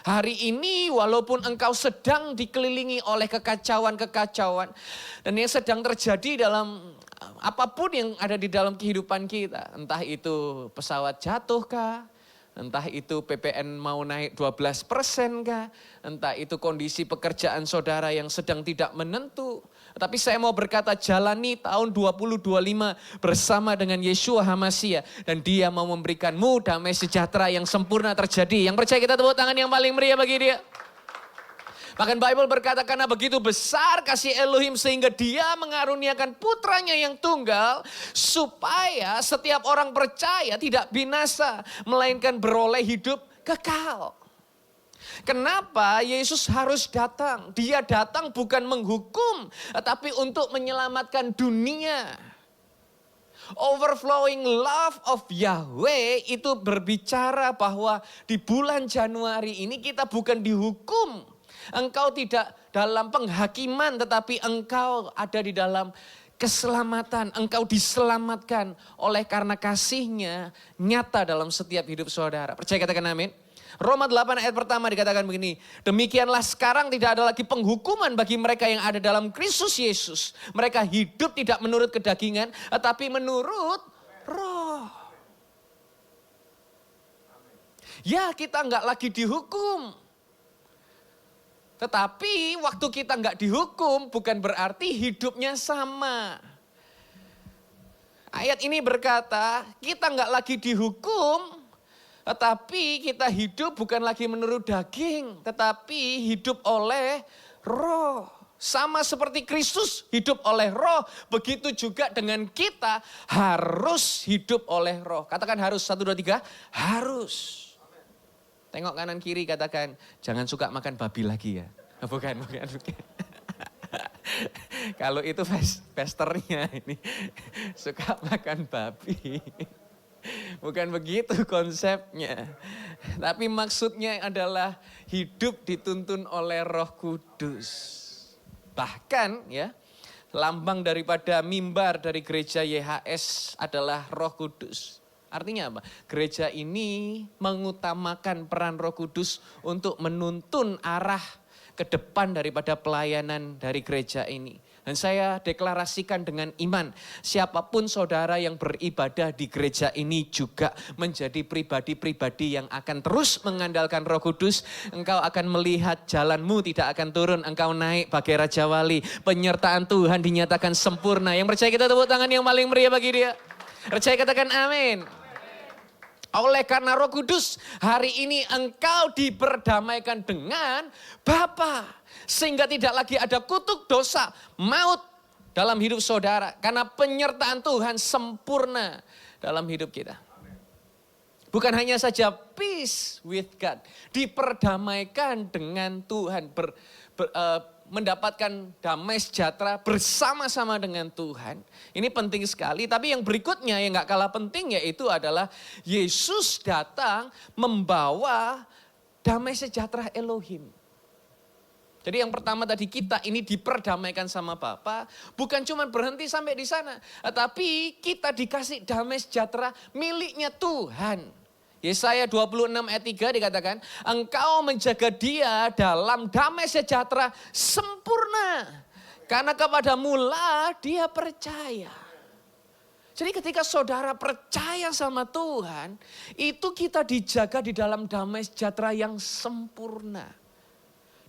Hari ini walaupun engkau sedang dikelilingi oleh kekacauan-kekacauan. Dan yang sedang terjadi dalam apapun yang ada di dalam kehidupan kita. Entah itu pesawat jatuh kah? Entah itu PPN mau naik 12% kah? Entah itu kondisi pekerjaan saudara yang sedang tidak menentu. Tapi saya mau berkata jalani tahun 2025 bersama dengan Yeshua HaMashiach. Dan dia mau memberikanmu damai sejahtera yang sempurna terjadi. Yang percaya kita tepuk tangan yang paling meriah bagi dia. Bahkan Bible berkata karena begitu besar kasih Elohim sehingga dia mengaruniakan putranya yang tunggal. Supaya setiap orang percaya tidak binasa. Melainkan beroleh hidup kekal. Kenapa Yesus harus datang? Dia datang bukan menghukum. Tapi untuk menyelamatkan dunia. Overflowing love of Yahweh itu berbicara bahwa di bulan Januari ini kita bukan dihukum. Engkau tidak dalam penghakiman tetapi engkau ada di dalam keselamatan. Engkau diselamatkan oleh karena kasihnya nyata dalam setiap hidup saudara. Percaya katakan amin. Roma 8 ayat pertama dikatakan begini. Demikianlah sekarang tidak ada lagi penghukuman bagi mereka yang ada dalam Kristus Yesus. Mereka hidup tidak menurut kedagingan tetapi menurut roh. Ya kita nggak lagi dihukum. Tetapi waktu kita nggak dihukum bukan berarti hidupnya sama. Ayat ini berkata kita nggak lagi dihukum, tetapi kita hidup bukan lagi menurut daging, tetapi hidup oleh roh. Sama seperti Kristus hidup oleh roh, begitu juga dengan kita harus hidup oleh roh. Katakan harus, 1, 2, 3, harus. Tengok kanan kiri katakan, jangan suka makan babi lagi ya. Bukan. Kalau itu pesternya ini, suka makan babi. Bukan begitu konsepnya. Tapi maksudnya adalah hidup dituntun oleh Roh Kudus. Bahkan ya, lambang daripada mimbar dari gereja YHS adalah Roh Kudus. Artinya apa? Gereja ini mengutamakan peran Roh Kudus untuk menuntun arah ke depan daripada pelayanan dari gereja ini. Dan saya deklarasikan dengan iman, siapapun saudara yang beribadah di gereja ini juga menjadi pribadi-pribadi yang akan terus mengandalkan Roh Kudus. Engkau akan melihat jalanmu tidak akan turun, engkau naik bagai Raja Wali. Penyertaan Tuhan dinyatakan sempurna. Yang percaya kita tepuk tangan yang paling meriah bagi dia. Percaya katakan amin. Oleh karena Roh Kudus, hari ini engkau diperdamaikan dengan Bapa. Sehingga tidak lagi ada kutuk dosa, maut dalam hidup saudara. Karena penyertaan Tuhan sempurna dalam hidup kita. Bukan hanya saja peace with God, diperdamaikan dengan Tuhan, mendapatkan damai sejahtera bersama-sama dengan Tuhan. Ini penting sekali, tapi yang berikutnya yang gak kalah penting yaitu adalah Yesus datang membawa damai sejahtera Elohim. Jadi yang pertama tadi kita ini diperdamaikan sama Bapa, bukan cuma berhenti sampai di sana, tetapi kita dikasih damai sejahtera miliknya Tuhan. Yesaya 26 ayat 3 dikatakan, engkau menjaga dia dalam damai sejahtera sempurna. Karena kepadamu lah dia percaya. Jadi ketika saudara percaya sama Tuhan, itu kita dijaga di dalam damai sejahtera yang sempurna.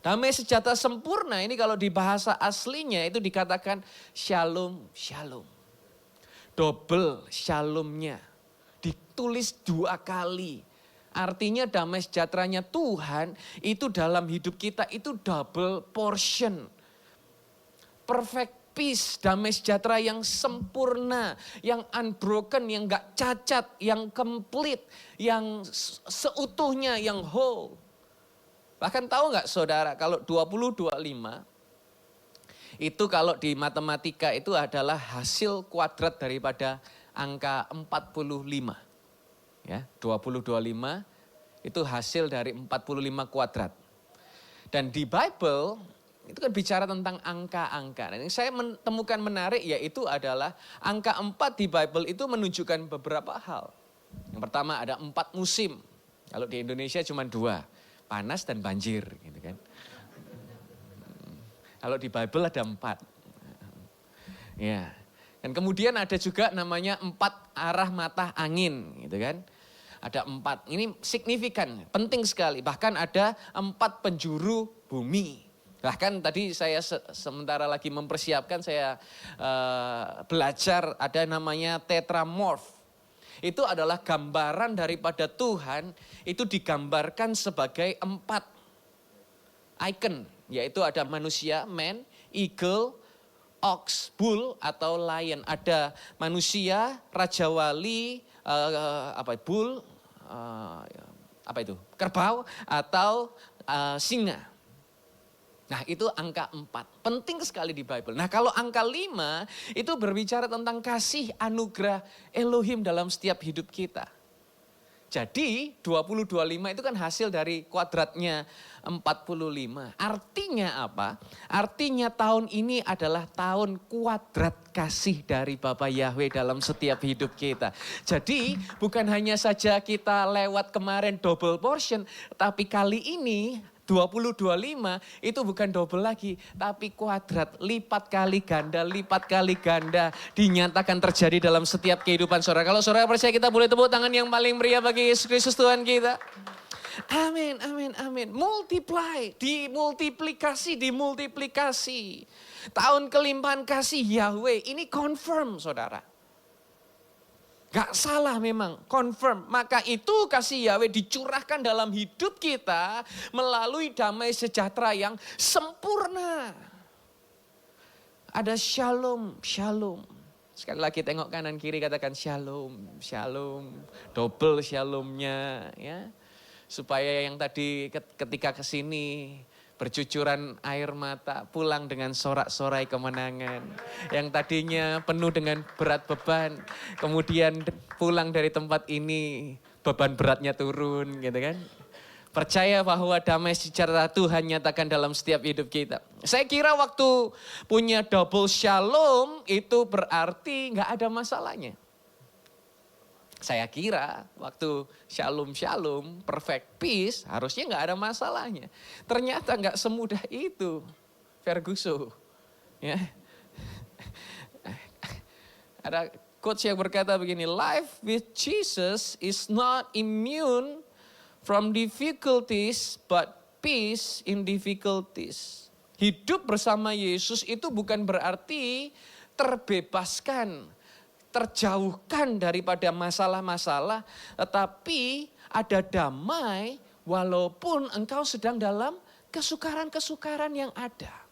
Damai sejahtera sempurna ini kalau di bahasa aslinya itu dikatakan shalom, shalom. Double shalomnya. Ditulis 2 kali. Artinya damai sejahteranya Tuhan itu dalam hidup kita itu double portion. Perfect peace, damai sejahtera yang sempurna, yang unbroken, yang gak cacat, yang complete, yang seutuhnya, yang whole. Bahkan tahu gak saudara kalau 20-25 itu kalau di matematika itu adalah hasil kuadrat daripada angka 45. Ya, 20-25 itu hasil dari 45 kuadrat. Dan di Bible itu kan bicara tentang angka-angka. Dan yang saya temukan menarik yaitu adalah angka 4 di Bible itu menunjukkan beberapa hal. Yang pertama ada 4 musim. Kalau di Indonesia cuma 2, panas dan banjir gitu kan. Kalau di Bible ada 4. Ya. Dan kemudian ada juga namanya 4 arah mata angin gitu kan. Ada 4, ini signifikan, penting sekali. Bahkan ada 4 penjuru bumi. Bahkan tadi saya sementara lagi mempersiapkan saya belajar ada namanya tetramorph. Itu adalah gambaran daripada Tuhan itu digambarkan sebagai 4 icon. Yaitu ada manusia, man, eagle, ox, bull atau lion. Ada manusia, raja wali, bull, kerbau atau singa. Nah itu angka 4, penting sekali di Bible. Nah kalau angka 5 itu berbicara tentang kasih anugerah Elohim dalam setiap hidup kita. Jadi 20-25 itu kan hasil dari kuadratnya 45. Artinya apa? Artinya tahun ini adalah tahun kuadrat kasih dari Bapa Yahweh dalam setiap hidup kita. Jadi bukan hanya saja kita lewat kemarin double portion, tapi kali ini 20-25 itu bukan double lagi, tapi kuadrat, lipat kali ganda dinyatakan terjadi dalam setiap kehidupan saudara. Kalau saudara percaya kita boleh tepuk tangan yang paling meriah bagi Yesus Kristus Tuhan kita. Amin, amin, amin. Multiply, dimultiplikasi. Tahun kelimpahan kasih Yahweh ini confirm saudara. Gak salah memang, confirm. Maka itu kasih Yahweh dicurahkan dalam hidup kita melalui damai sejahtera yang sempurna. Ada shalom, shalom. Sekali lagi tengok kanan kiri katakan shalom, shalom. Double shalomnya ya. Supaya yang tadi ketika kesini bercucuran air mata, pulang dengan sorak-sorai kemenangan. Yang tadinya penuh dengan berat beban, kemudian pulang dari tempat ini, beban beratnya turun gitu kan. Percaya bahwa damai sejahtera Tuhan nyatakan dalam setiap hidup kita. Saya kira waktu punya double shalom itu berarti gak ada masalahnya. Saya kira waktu shalom, perfect peace, harusnya gak ada masalahnya. Ternyata gak semudah itu, Ferguson. Ya. Ada quotes yang berkata begini, life with Jesus is not immune from difficulties, but peace in difficulties. Hidup bersama Yesus itu bukan berarti terbebaskan terjauhkan daripada masalah-masalah, tetapi ada damai walaupun engkau sedang dalam kesukaran-kesukaran yang ada.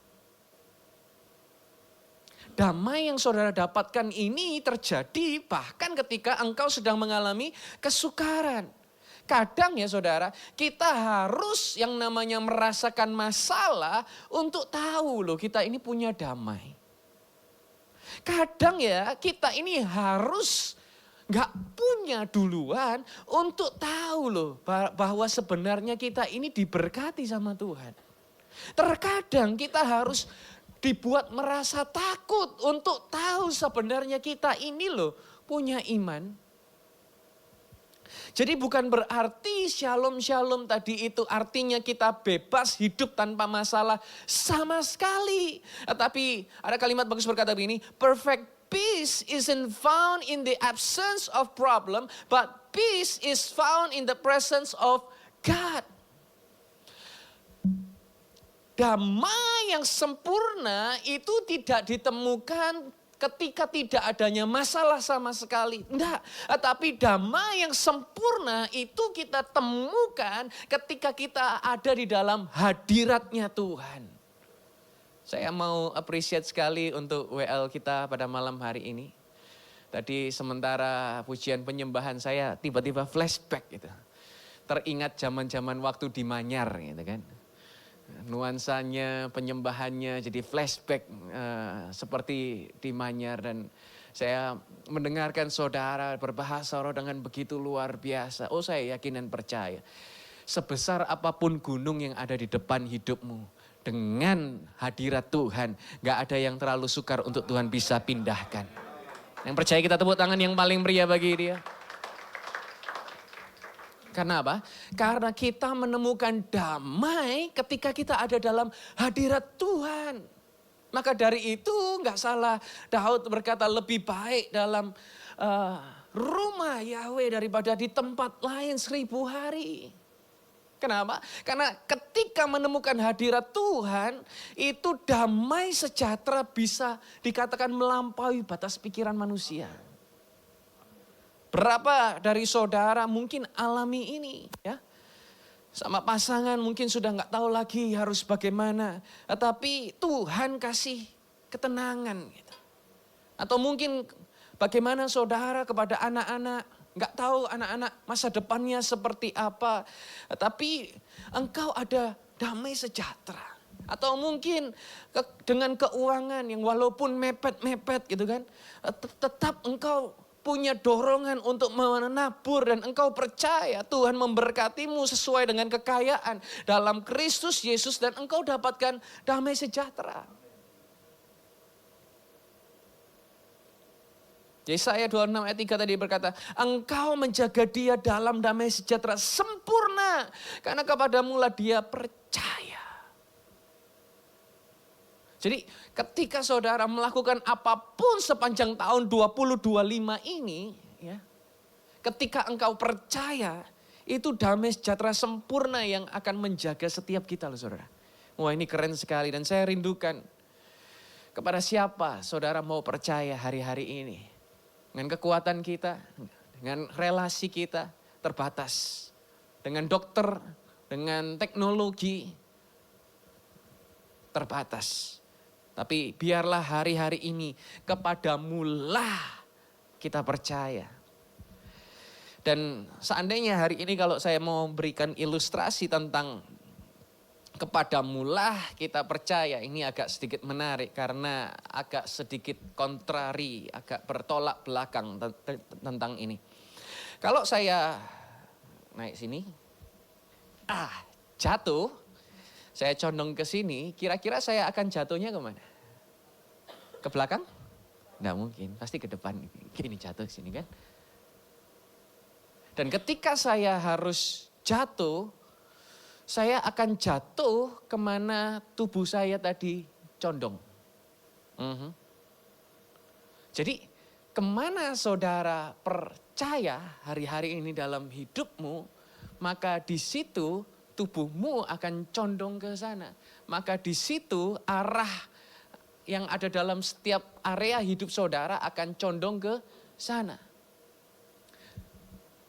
Damai yang saudara dapatkan ini terjadi bahkan ketika engkau sedang mengalami kesukaran. Kadang ya saudara, kita harus yang namanya merasakan masalah untuk tahu loh kita ini punya damai. Kadang ya kita ini harus gak punya duluan untuk tahu loh bahwa sebenarnya kita ini diberkati sama Tuhan. Terkadang kita harus dibuat merasa takut untuk tahu sebenarnya kita ini loh punya iman. Jadi bukan berarti shalom tadi itu artinya kita bebas hidup tanpa masalah sama sekali. Tapi ada kalimat bagus berkata begini, perfect peace isn't found in the absence of problem, but peace is found in the presence of God. Damai yang sempurna itu tidak ditemukan ketika tidak adanya masalah sama sekali. Enggak, tapi damai yang sempurna itu kita temukan ketika kita ada di dalam hadiratnya Tuhan. Saya mau appreciate sekali untuk WL kita pada malam hari ini. Tadi sementara pujian penyembahan saya tiba-tiba flashback gitu. Teringat zaman-zaman waktu di Manyar gitu kan. Nuansanya, penyembahannya jadi flashback seperti di Manyar. Dan saya mendengarkan saudara berbahasa roh dengan begitu luar biasa. Oh, saya yakin dan percaya. Sebesar apapun gunung yang ada di depan hidupmu, dengan hadirat Tuhan, gak ada yang terlalu sukar untuk Tuhan bisa pindahkan. Yang percaya kita tepuk tangan yang paling meriah bagi dia. Karena apa? Karena kita menemukan damai ketika kita ada dalam hadirat Tuhan. Maka dari itu gak salah Daud berkata lebih baik dalam rumah Yahweh daripada di tempat lain 1000 hari. Kenapa? Karena ketika menemukan hadirat Tuhan, itu damai sejahtera bisa dikatakan melampaui batas pikiran manusia. Berapa dari saudara mungkin alami ini ya. Sama pasangan mungkin sudah gak tahu lagi harus bagaimana. Tapi Tuhan kasih ketenangan gitu. Atau mungkin bagaimana saudara kepada anak-anak. Gak tahu anak-anak masa depannya seperti apa. Tapi engkau ada damai sejahtera. Atau mungkin dengan keuangan yang walaupun mepet-mepet gitu kan. Tetap engkau punya dorongan untuk menabur dan engkau percaya Tuhan memberkatimu sesuai dengan kekayaan dalam Kristus Yesus dan engkau dapatkan damai sejahtera. Yesaya 26 ayat 3 tadi berkata, engkau menjaga dia dalam damai sejahtera sempurna karena kepadamulah dia percaya. Jadi ketika saudara melakukan apapun sepanjang tahun 2025 ini, ya, ketika engkau percaya, itu damai sejahtera sempurna yang akan menjaga setiap kita loh saudara. Wah ini keren sekali dan saya rindukan kepada siapa saudara mau percaya hari-hari ini. Dengan kekuatan kita, dengan relasi kita terbatas. Dengan dokter, dengan teknologi terbatas. Tapi biarlah hari-hari ini kepadamulah kita percaya. Dan seandainya hari ini kalau saya mau berikan ilustrasi tentang kepadamulah kita percaya. Ini agak sedikit menarik karena agak sedikit kontrari, agak bertolak belakang tentang ini. Kalau saya naik sini, jatuh, saya condong ke sini, kira-kira saya akan jatuhnya kemana? Ke belakang? Nggak mungkin, pasti ke depan. Gini jatuh ke sini kan. Dan ketika saya harus jatuh, saya akan jatuh kemana tubuh saya tadi condong. Jadi kemana saudara percaya hari-hari ini dalam hidupmu, maka di situ tubuhmu akan condong ke sana. Maka di situ arah yang ada dalam setiap area hidup saudara akan condong ke sana.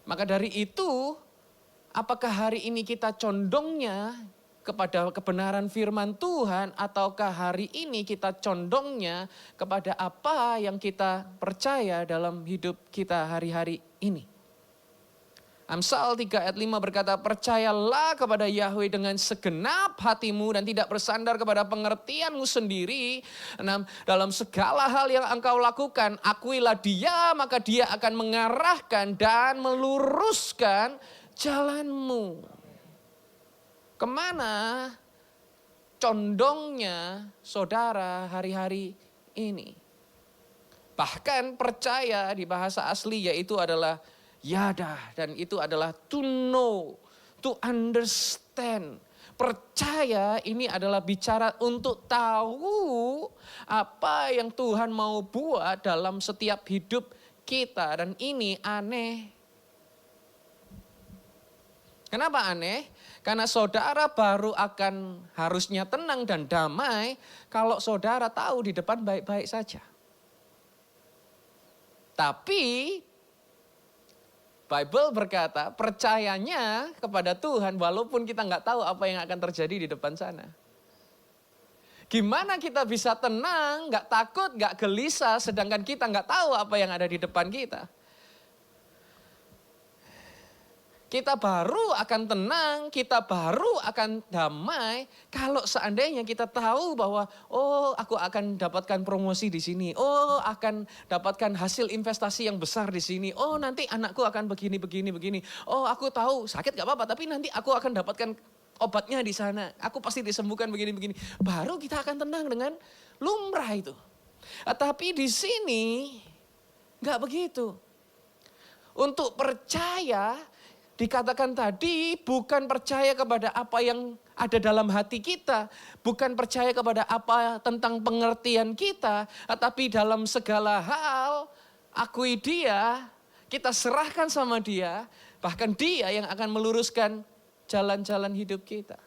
Maka dari itu, apakah hari ini kita condongnya kepada kebenaran firman Tuhan, ataukah hari ini kita condongnya kepada apa yang kita percaya dalam hidup kita hari-hari ini? Amsal 3 ayat 5 berkata, percayalah kepada Yahweh dengan segenap hatimu dan tidak bersandar kepada pengertianmu sendiri. 6, dalam segala hal yang engkau lakukan, akuilah Dia, maka Dia akan mengarahkan dan meluruskan jalanmu. Kemana condongnya saudara hari-hari ini? Bahkan percaya di bahasa asli yaitu adalah yada, dan itu adalah to know, to understand. Percaya ini adalah bicara untuk tahu apa yang Tuhan mau buat dalam setiap hidup kita, dan ini aneh. Kenapa aneh? Karena saudara baru akan harusnya tenang dan damai kalau saudara tahu di depan baik-baik saja. Tapi Bible berkata percayanya kepada Tuhan walaupun kita nggak tahu apa yang akan terjadi di depan sana. Gimana kita bisa tenang, nggak takut, nggak gelisah sedangkan kita nggak tahu apa yang ada di depan kita. Kita baru akan tenang, kita baru akan damai kalau seandainya kita tahu bahwa oh aku akan dapatkan promosi di sini, oh akan dapatkan hasil investasi yang besar di sini, oh nanti anakku akan begini, oh aku tahu sakit gak apa-apa tapi nanti aku akan dapatkan obatnya di sana, aku pasti disembuhkan begini. Baru kita akan tenang dengan lumrah itu. Tapi di sini gak begitu. Untuk percaya, dikatakan tadi bukan percaya kepada apa yang ada dalam hati kita. Bukan percaya kepada apa tentang pengertian kita. Tetapi dalam segala hal, akui Dia, kita serahkan sama Dia. Bahkan Dia yang akan meluruskan jalan-jalan hidup kita.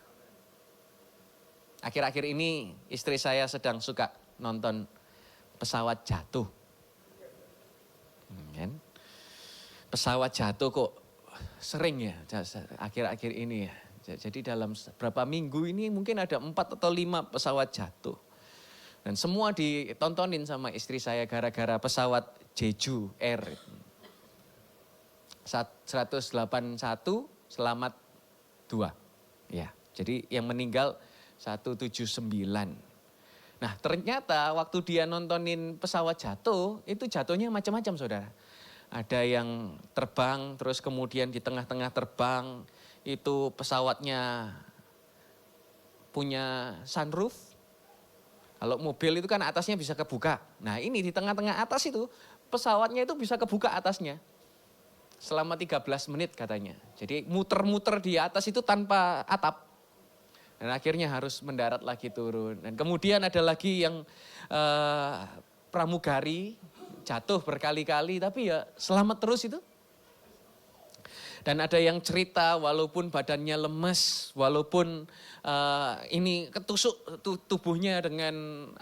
Akhir-akhir ini istri saya sedang suka nonton pesawat jatuh. Pesawat jatuh kok sering ya akhir-akhir ini ya. Jadi dalam beberapa minggu ini mungkin ada 4 atau 5 pesawat jatuh. Dan semua ditontonin sama istri saya gara-gara pesawat Jeju Air. 181 selamat 2. Ya, jadi yang meninggal 179. Nah ternyata waktu dia nontonin pesawat jatuh, itu jatuhnya macam-macam saudara. Ada yang terbang, terus kemudian di tengah-tengah terbang, itu pesawatnya punya sunroof. Kalau mobil itu kan atasnya bisa kebuka. Nah ini di tengah-tengah atas itu, pesawatnya itu bisa kebuka atasnya. Selama 13 menit katanya. Jadi muter-muter di atas itu tanpa atap. Dan akhirnya harus mendarat lagi turun. Dan kemudian ada lagi yang pramugari, jatuh berkali-kali tapi ya selamat terus itu. Dan ada yang cerita walaupun badannya lemes, walaupun ini ketusuk tubuhnya dengan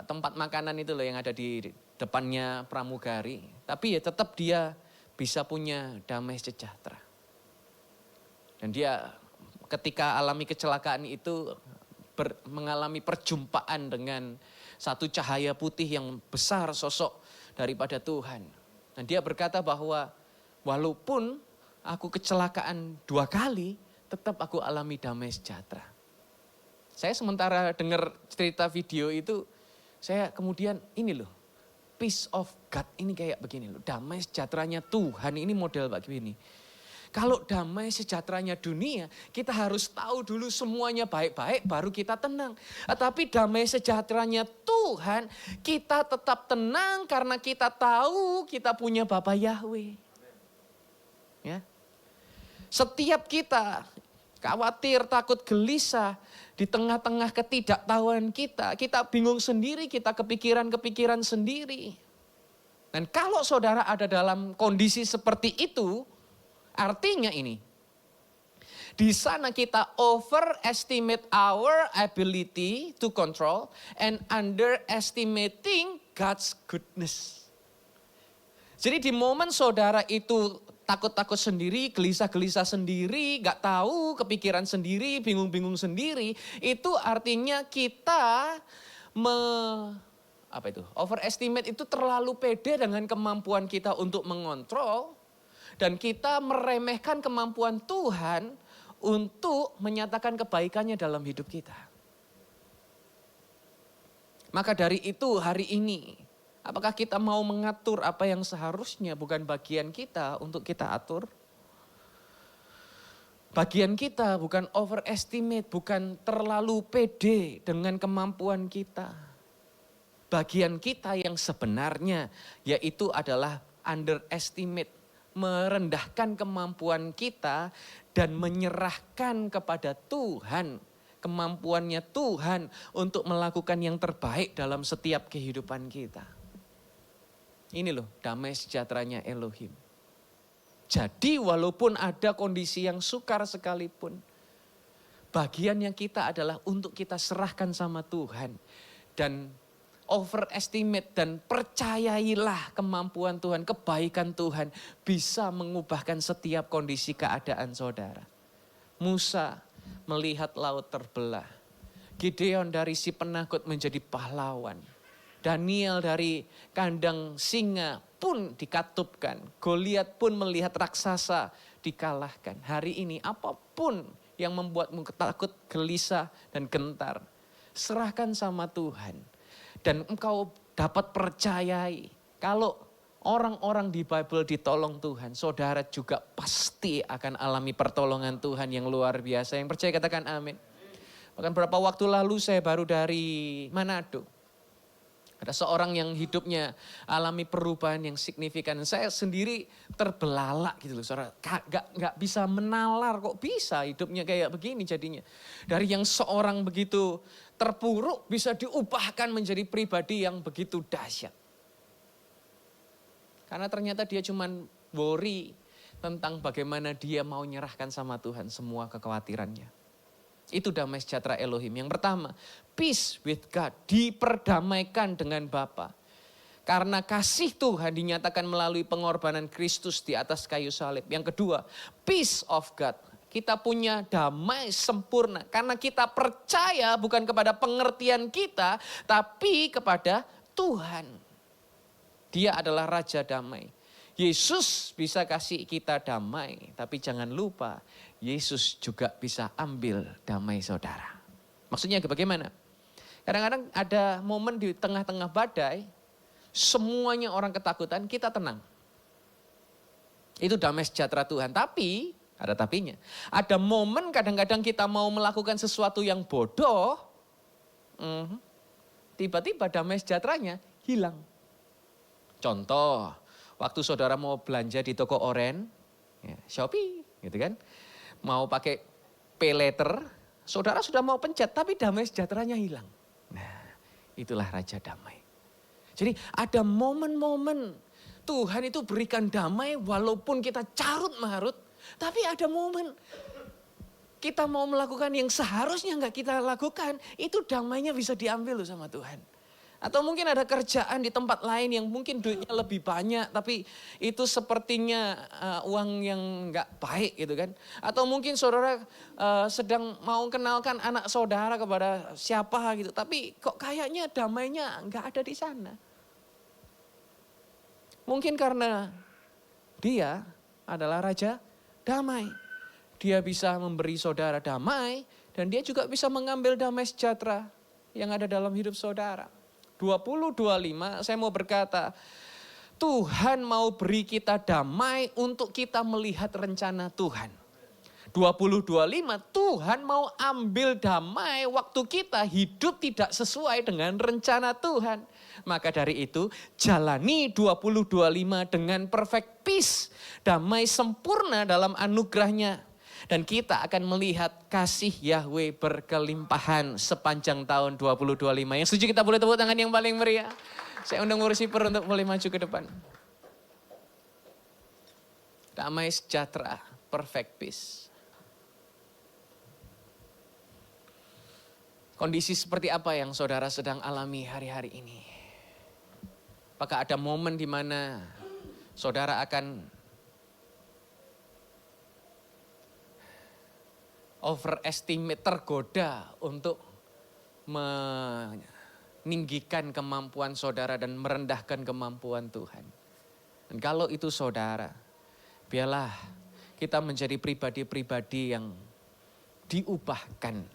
tempat makanan itu loh yang ada di depannya pramugari. Tapi ya tetap dia bisa punya damai sejahtera. Dan dia ketika alami kecelakaan itu mengalami perjumpaan dengan satu cahaya putih yang besar sosok daripada Tuhan. Dan dia berkata bahwa walaupun aku kecelakaan 2 kali, tetap aku alami damai sejahtera. Saya sementara dengar cerita video itu, saya kemudian ini loh, peace of God ini kayak begini loh. Damai sejahteranya Tuhan ini model begini. Kalau damai sejahteranya dunia, kita harus tahu dulu semuanya baik-baik baru kita tenang. Tapi damai sejahteranya Tuhan, kita tetap tenang karena kita tahu kita punya Bapa Yahweh. Ya. Setiap kita khawatir, takut, gelisah, di tengah-tengah ketidaktahuan kita bingung sendiri, kita kepikiran-kepikiran sendiri. Dan kalau saudara ada dalam kondisi seperti itu, artinya ini, di sana kita overestimate our ability to control and underestimating God's goodness. Jadi di momen saudara itu takut-takut sendiri, gelisah-gelisah sendiri, gak tahu, kepikiran sendiri, bingung-bingung sendiri, itu artinya kita overestimate itu terlalu pede dengan kemampuan kita untuk mengontrol, dan kita meremehkan kemampuan Tuhan untuk menyatakan kebaikannya dalam hidup kita. Maka dari itu hari ini, apakah kita mau mengatur apa yang seharusnya bukan bagian kita untuk kita atur? Bagian kita bukan overestimate, bukan terlalu pede dengan kemampuan kita. Bagian kita yang sebenarnya yaitu adalah underestimate, merendahkan kemampuan kita dan menyerahkan kepada Tuhan, kemampuannya Tuhan untuk melakukan yang terbaik dalam setiap kehidupan kita. Ini loh damai sejahteranya Elohim. Jadi walaupun ada kondisi yang sukar sekalipun, bagian yang kita adalah untuk kita serahkan sama Tuhan. Dan overestimate dan percayailah kemampuan Tuhan, kebaikan Tuhan bisa mengubahkan setiap kondisi keadaan saudara. Musa melihat laut terbelah. Gideon dari si penakut menjadi pahlawan. Daniel dari kandang singa pun dikatupkan. Goliat pun melihat raksasa dikalahkan. Hari ini apapun yang membuatmu takut, gelisah dan gentar, serahkan sama Tuhan. Dan engkau dapat percayai kalau orang-orang di Bible ditolong Tuhan, saudara juga pasti akan alami pertolongan Tuhan yang luar biasa. Yang percaya katakan amin. Bahkan beberapa waktu lalu saya baru dari Manado. Ada seorang yang hidupnya alami perubahan yang signifikan. Saya sendiri terbelalak gitu loh saudara. Gak bisa menalar, kok bisa hidupnya kayak begini jadinya. Dari yang seorang begitu terpuruk bisa diubahkan menjadi pribadi yang begitu dahsyat. Karena ternyata dia cuman worry tentang bagaimana dia mau nyerahkan sama Tuhan semua kekhawatirannya. Itu damai sejahtera Elohim. Yang pertama, peace with God, diperdamaikan dengan Bapa. Karena kasih Tuhan dinyatakan melalui pengorbanan Kristus di atas kayu salib. Yang kedua, peace of God. Kita punya damai sempurna. Karena kita percaya bukan kepada pengertian kita, tapi kepada Tuhan. Dia adalah Raja Damai. Yesus bisa kasih kita damai, tapi jangan lupa Yesus juga bisa ambil damai saudara. Maksudnya bagaimana? Kadang-kadang ada momen di tengah-tengah badai, semuanya orang ketakutan, kita tenang. Itu damai sejahtera Tuhan, tapi ada tapinya. Ada momen kadang-kadang kita mau melakukan sesuatu yang bodoh, tiba-tiba damai sejahteranya hilang. Contoh, waktu saudara mau belanja di toko oren, ya, Shopee gitu kan. Mau pakai pay letter, saudara sudah mau pencet tapi damai sejahteranya hilang. Nah, itulah Raja Damai. Jadi ada momen-momen Tuhan itu berikan damai walaupun kita carut marut. Tapi ada momen kita mau melakukan yang seharusnya gak kita lakukan, itu damainya bisa diambil loh sama Tuhan. Atau mungkin ada kerjaan di tempat lain yang mungkin duitnya lebih banyak, tapi itu sepertinya uang yang gak baik gitu kan. Atau mungkin saudara sedang mau kenalkan anak saudara kepada siapa gitu, tapi kok kayaknya damainya gak ada di sana. Mungkin karena dia adalah Raja Damai. Dia bisa memberi saudara damai dan dia juga bisa mengambil damai sejahtera yang ada dalam hidup saudara. 20:25 saya mau berkata, Tuhan mau beri kita damai untuk kita melihat rencana Tuhan. 20:25 Tuhan mau ambil damai waktu kita hidup tidak sesuai dengan rencana Tuhan. Maka dari itu jalani 20:25 dengan perfect peace, damai sempurna dalam anugerahnya. Dan kita akan melihat kasih Yahweh berkelimpahan sepanjang tahun 2025. Yang setuju kita boleh tepuk tangan yang paling meriah. Saya undang worshipper untuk boleh maju ke depan. Damai sejahtera, perfect peace. Kondisi seperti apa yang saudara sedang alami hari-hari ini? Apakah ada momen di mana saudara akan overestimate, tergoda untuk meninggikan kemampuan saudara dan merendahkan kemampuan Tuhan. Dan kalau itu saudara, biarlah kita menjadi pribadi-pribadi yang diubahkan.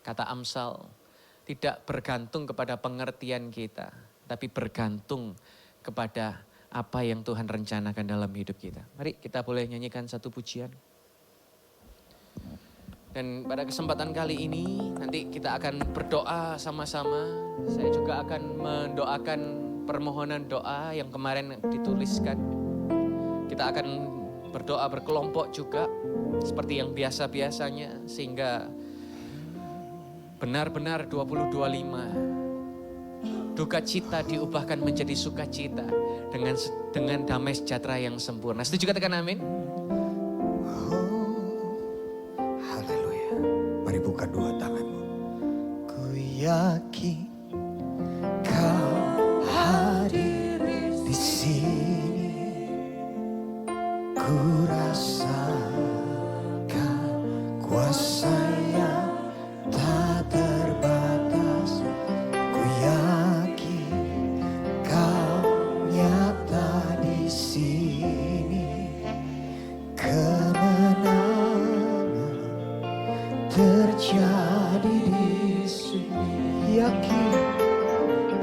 Kata Amsal, tidak bergantung kepada pengertian kita, tapi bergantung kepada apa yang Tuhan rencanakan dalam hidup kita. Mari kita boleh nyanyikan satu pujian. Dan pada kesempatan kali ini nanti kita akan berdoa sama-sama. Saya juga akan mendoakan permohonan doa yang kemarin dituliskan. Kita akan berdoa berkelompok juga seperti yang biasa-biasanya, sehingga benar-benar 2025 duka cita diubahkan menjadi sukacita dengan damai sejahtera yang sempurna. Setuju katakan amin? Haleluya. Mari buka dua tanganmu. Ku yakin Kau hadir di sini. Ku rasakan kuasa yang tak terbatas. Ku yakin Kau nyata di sini. Kemenangan terjadi di sini.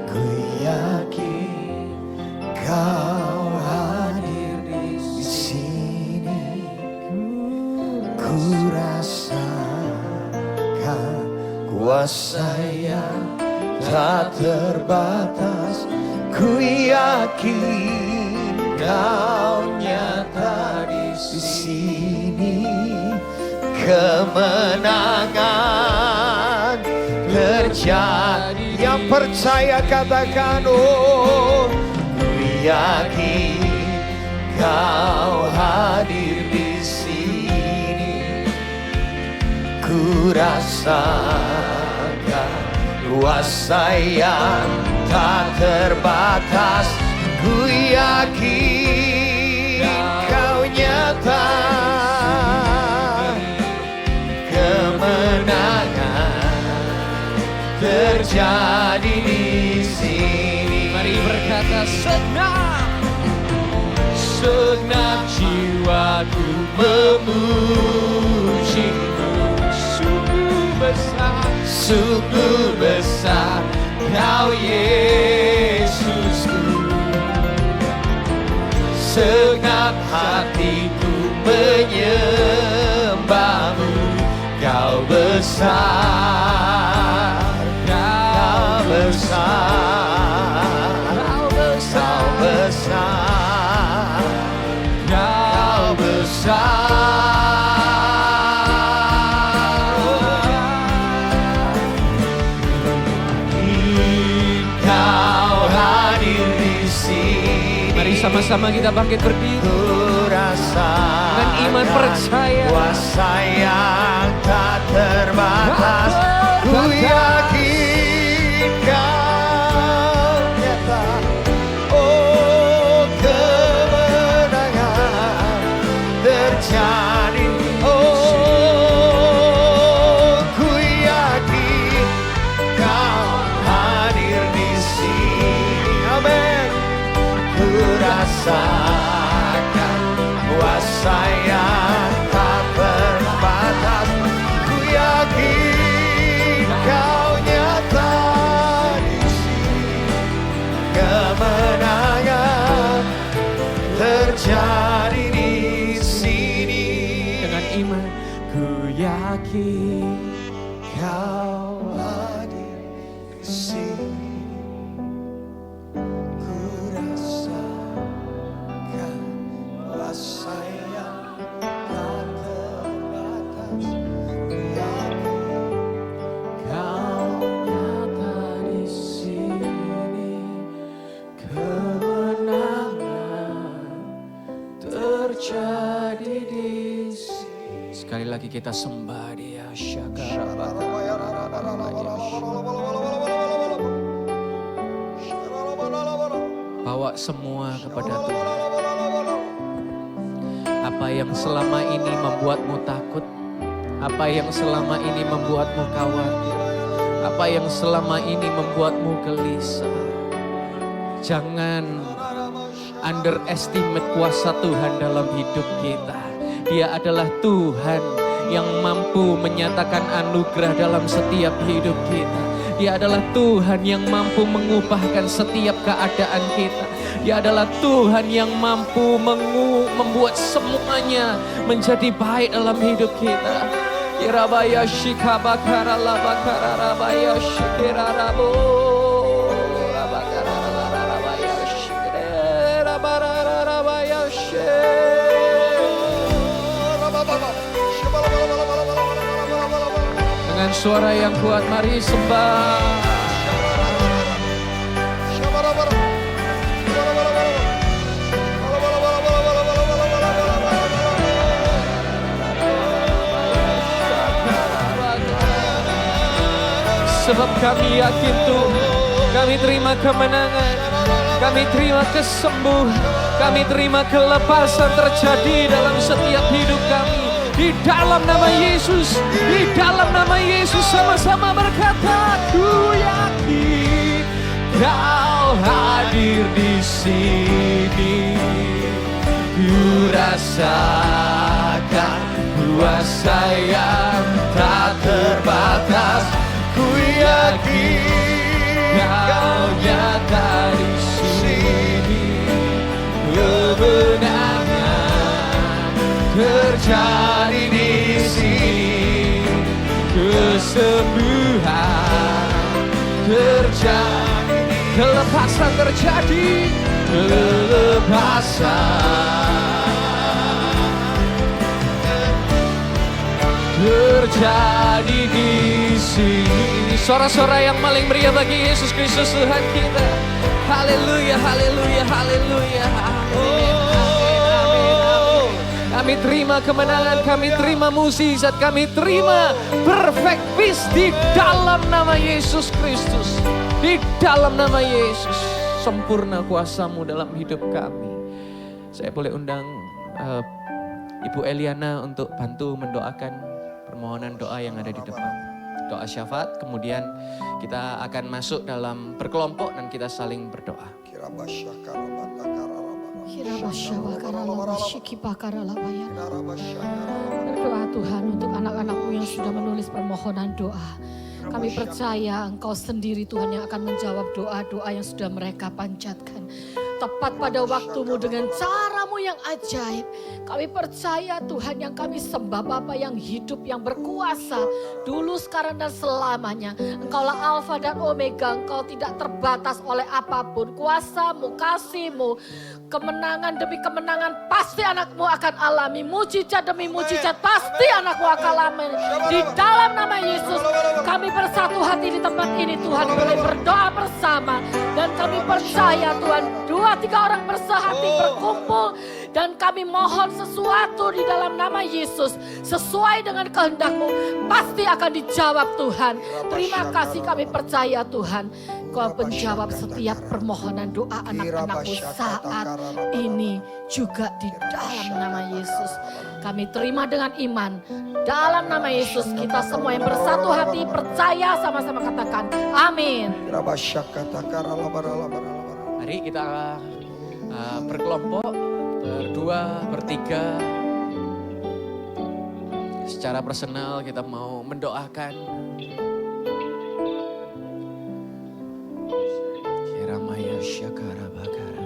Ku yakin Kau hadir di sini. Ku rasakan kuasa yang tak terbatas. Ku yakin Kau nyata di sini. Kemenangan terjadi. Yang percaya katakan, oh, ku yakin Kau hadir di sini. Ku rasakan kuasa yang tak terbatas. Ku yakin Kau nyata. Kemenangan terjadi di sini. Mari berkata, segenap jiwaku memuji-Mu. Sungguh besar Kau Yesusku. Segenap hatiku menyembah-Mu. Kau besar, Kau besar, Kau besar, Kau besar. Kau hadir di sini. Mari sama-sama kita bangkit berdiri. Ku rasakan dengan iman percaya kuasa yang tak terbatas. Ku yakin Kau nyata. Oh, kemenangan terjadi. Oh, ku yakin Kau hadir di sini. Amin. Ku rasakan kuasa yang tak terbatas. Ku yakin Kau nyata di sini. Kemenangan terjadi di sini. dengan iman. Ku yakin Kau hadir di sini. Ku rasakan kuasa yang tak terbatas. Ku yakin Kau nyata di sini. Kemenangan terjadi di sini. Sekali lagi kita sembah Dia. Bawa semua kepada Tuhan. Apa yang selama ini membuatmu takut? Apa yang selama ini membuatmu khawatir? Apa yang selama ini membuatmu gelisah? Jangan underestimate kuasa Tuhan dalam hidup kita. Dia adalah Tuhan yang mampu menyatakan anugerah dalam setiap hidup kita. Dia adalah Tuhan yang mampu mengubahkan setiap keadaan kita. Dia adalah Tuhan yang mampu membuat semuanya menjadi baik dalam hidup kita. Irabaya shikabakara labakara rabaya shikirarabo. Rabakara rabaya shikere rabara rabaya Dengan suara yang kuat mari sembah. Sebab kami yakin Tuhan, kami terima kemenangan, kami terima kesembuhan, kami terima kelepasan terjadi dalam setiap hidup kami. Di dalam nama Yesus, di dalam nama Yesus sama-sama berkata, ku yakin Kau hadir di sini. Ku rasakan kuasa yang tak terbatas. Ku yakin Kau nyata di sini. Kemenangan terjadi di sini. Kesembuhan terjadi. Kelepasan terjadi. Terjadi di sini. Sorak-sorak yang paling meriah bagi Yesus Kristus Tuhan kita. Haleluya, haleluya, haleluya. Amin, amin, amin. Kami terima kemenangan, kami terima mukjizat, kami terima perfect peace di dalam nama Yesus Kristus. Di dalam nama Yesus, sempurna kuasa-Mu dalam hidup kami. Saya boleh undang Ibu Eliana untuk bantu mendoakan permohonan doa yang ada di depan. Doa syafaat, kemudian kita akan masuk dalam berkelompok dan kita saling berdoa. Berdoa Tuhan untuk anak-anak-Mu yang sudah menulis permohonan doa. Kami percaya Engkau sendiri Tuhan yang akan menjawab doa-doa yang sudah mereka panjatkan. Tepat pada waktu-Mu dengan cara-Mu yang ajaib. Kami percaya Tuhan yang kami sembah Bapa yang hidup, yang berkuasa. Dulu, sekarang, dan selamanya. Engkaulah Alfa dan Omega. Engkau tidak terbatas oleh apapun. Kuasa-Mu, kasih-Mu, kemenangan demi kemenangan pasti anak-Mu akan alami. Mujizat demi mujizat pasti anak-Mu akan alami. Di dalam nama Yesus kami bersatu hati di tempat ini Tuhan. Boleh berdoa bersama. Dan kami percaya Tuhan, 2-3 orang bersehati berkumpul. Dan kami mohon sesuatu di dalam nama Yesus. Sesuai dengan kehendak-Mu pasti akan dijawab Tuhan. Terima kasih, kami percaya Tuhan. Kau menjawab setiap permohonan doa anak-anak-Mu saat ini juga di dalam nama Yesus. Kami terima dengan iman. Dalam nama Yesus kita semua yang bersatu hati percaya sama-sama katakan amin. Mari kita berkelompok, berdua, bertiga. Secara personal kita mau mendoakan. Ramaya Syakara Bakara.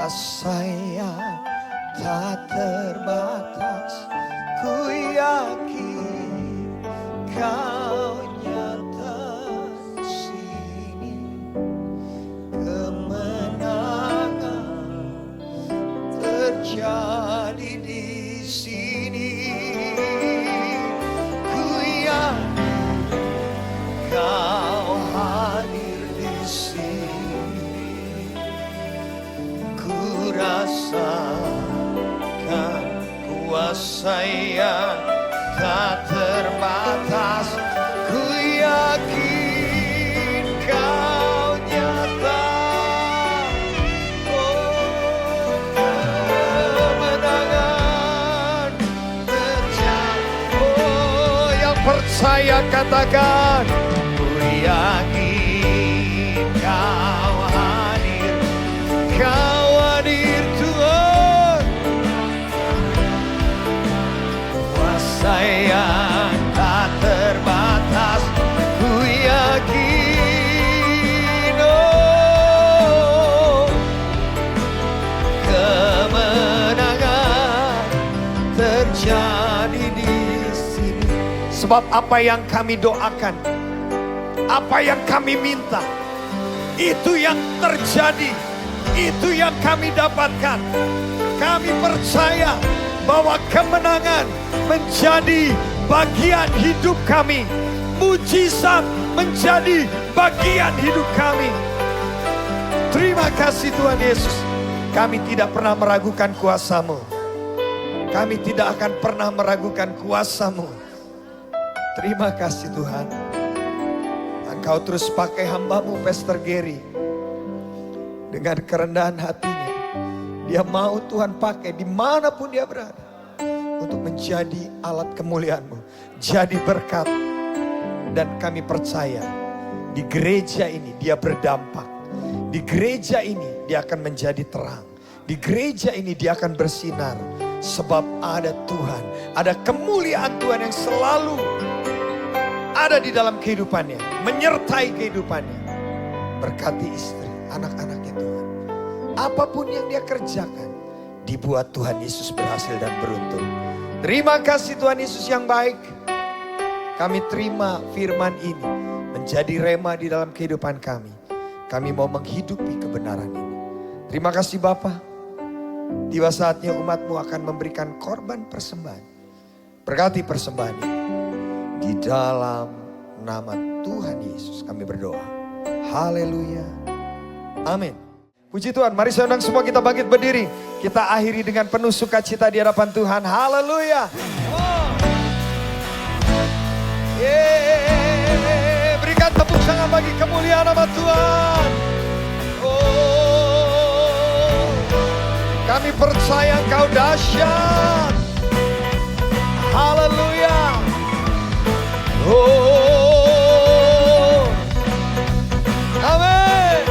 Kuasa yang tak terbatas, ku yakin kau nyata di sini. Kemenangan terjadi di sini. Ku yakin kau hadir di sini. Ku rasakan kuasa yang tak terbatas. Ku yakin kau nyata. Oh, kemenangan terjadi. Oh, yang percaya katakan, ku yakin kau hadir. Kau hadir Tuhan. Kuasa yang tak terbatas, ku yakin. Oh, kemenangan terjadi di sini. Sebab apa yang kami doakan, apa yang kami minta, itu yang terjadi, itu yang kami dapatkan. Kami percaya bahwa kemenangan menjadi bagian hidup kami. Mujizat menjadi bagian hidup kami. Terima kasih Tuhan Yesus. Kami tidak pernah meragukan kuasa-Mu. Kami tidak akan pernah meragukan kuasa-Mu. Terima kasih Tuhan. Engkau terus pakai hamba-Mu Pastor Gary. Dengan kerendahan hatinya, dia mau Tuhan pakai dimanapun dia berada, untuk menjadi alat kemuliaan-Mu, jadi berkat. Dan kami percaya di gereja ini dia berdampak. Di gereja ini dia akan menjadi terang. Di gereja ini dia akan bersinar. Sebab ada Tuhan, ada kemuliaan Tuhan yang selalu ada di dalam kehidupannya, menyertai kehidupannya. Berkati istri, anak-anaknya Tuhan. Apapun yang dia kerjakan, dibuat Tuhan Yesus berhasil dan beruntung. Terima kasih Tuhan Yesus yang baik. Kami terima firman ini menjadi rema di dalam kehidupan kami. Kami mau menghidupi kebenaran ini. Terima kasih Bapa. Tiba saatnya umat-Mu akan memberikan korban persembahan. Berkati persembahan ini. Di dalam nama Tuhan Yesus kami berdoa. Haleluya. Amin. Puji Tuhan, mari saya undang semua kita bangkit berdiri. Kita akhiri dengan penuh sukacita di hadapan Tuhan. Haleluya. Berikan tepuk tangan bagi kemuliaan nama Tuhan. Oh, kami percaya Engkau dahsyat. Haleluya. Oh, amin.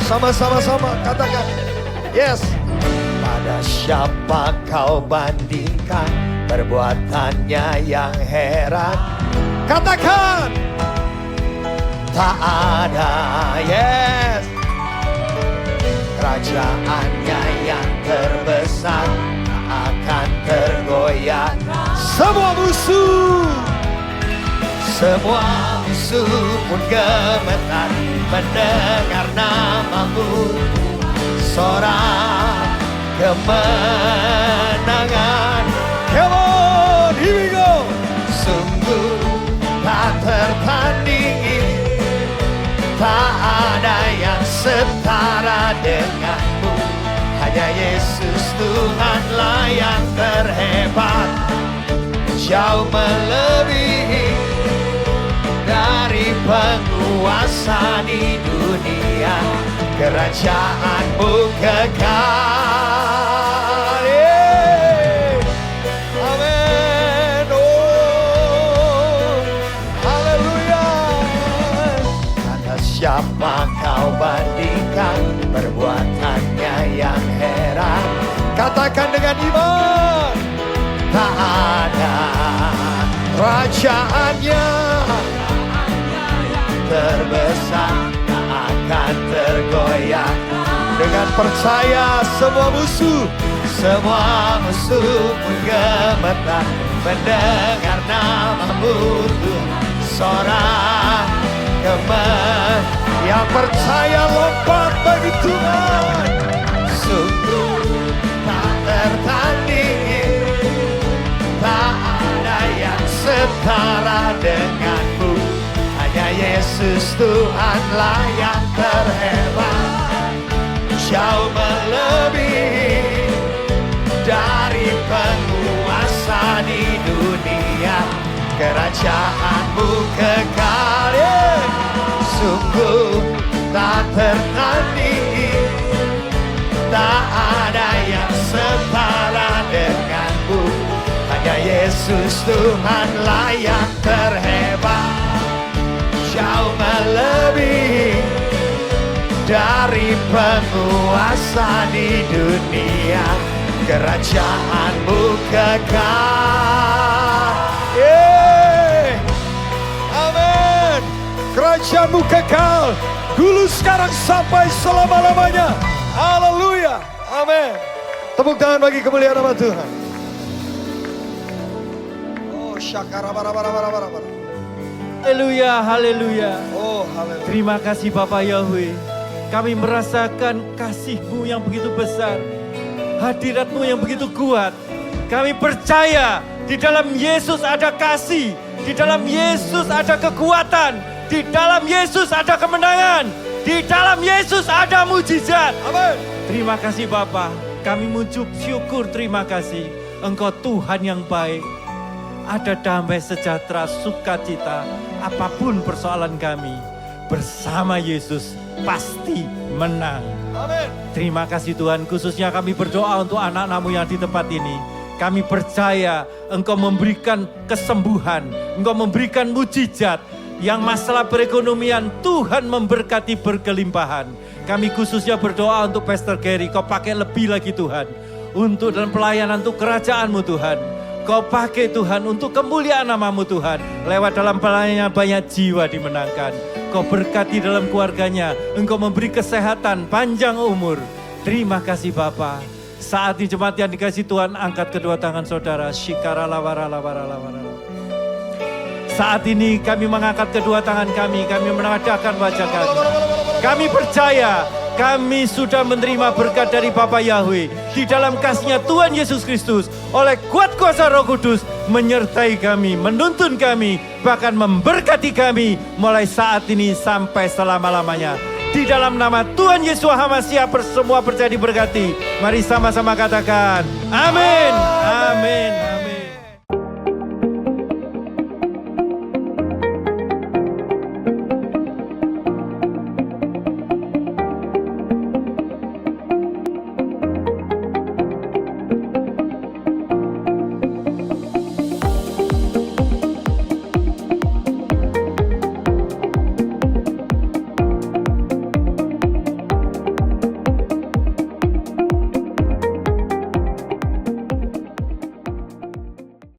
Sama-sama katakan. Yes. Pada siapa kau bandingkan perbuatannya yang heran? Katakan. Tak ada. Yes. Kerajaannya yang terbesar tak akan tergoyah. Semua musuh pun gemetar mendengar nama-Mu. Sorak kemenangan. Come on, here we go. Sungguh tak tertandingi, tak ada yang setara dengan-Mu. Hanya Yesus Tuhanlah yang terhebat, jauh melebihi dari penguasa di dunia. Kerajaan-Mu kekal. Amin. Oh, haleluya. Kata siapa kau bandingkan perbuatannya yang heran? Katakan dengan iman. Tak ada kerajaannya terbesar, tak akan tergoyah. Katakan percaya semua musuh pun gemetar mendengar namamu Tuhan. Seorang gemet yang percaya lompat bagi Tuhan. Sungguh tak tertandingi, tak ada yang setara denganmu. Hanya Yesus Tuhanlah yang terhebat, jauh melebihi dari penguasa di dunia. Kerajaanmu kekal, sungguh tak tertandingi, tak ada yang setara denganmu. Hanya Yesus Tuhanlah yang terhebat, jauh melebihi dari penguasa di dunia. Kerajaanmu kekal. Amin. Kerajaanmu kekal, dulu sekarang sampai selama-lamanya. Haleluya. Amin. Tepuk tangan bagi kemuliaan nama Tuhan. Oh, syakara bara. Haleluya, haleluya. Oh, haleluya. Terima kasih Bapak Yahweh. Kami merasakan kasih-Mu yang begitu besar. Hadirat-Mu yang begitu kuat. Kami percaya di dalam Yesus ada kasih. Di dalam Yesus ada kekuatan. Di dalam Yesus ada kemenangan. Di dalam Yesus ada mujizat. Amin. Terima kasih Bapa. Kami mengucap syukur, terima kasih. Engkau Tuhan yang baik. Ada damai sejahtera, sukacita, apapun persoalan kami. Bersama Yesus pasti menang. Amin. Terima kasih Tuhan, khususnya kami berdoa untuk anak-anak-Mu yang di tempat ini. Kami percaya Engkau memberikan kesembuhan, Engkau memberikan mujizat. Yang masalah perekonomian, Tuhan memberkati berkelimpahan. Kami khususnya berdoa untuk Pastor Gary, Kau pakai lebih lagi Tuhan. Untuk dalam pelayanan, untuk kerajaan-Mu Tuhan. Kau pakai Tuhan untuk kemuliaan nama-Mu Tuhan. Lewat dalam pelayanannya banyak jiwa dimenangkan. Kau berkati dalam keluarganya. Engkau memberi kesehatan, panjang umur. Terima kasih Bapa. Saat di jemaat yang dikasih Tuhan, angkat kedua tangan saudara. Shikara lawara lawara lawara. Saat ini kami mengangkat kedua tangan kami menadahkan wajah kami. Kami percaya kami sudah menerima berkat dari Bapa Yahweh. Di dalam kasih-Nya Tuhan Yesus Kristus, oleh kuat kuasa Roh Kudus, menyertai kami, menuntun kami, bahkan memberkati kami mulai saat ini sampai selama-lamanya. Di dalam nama Tuhan Yesus Hamasiah, semua percaya diberkati. Mari sama-sama katakan, amin, amin.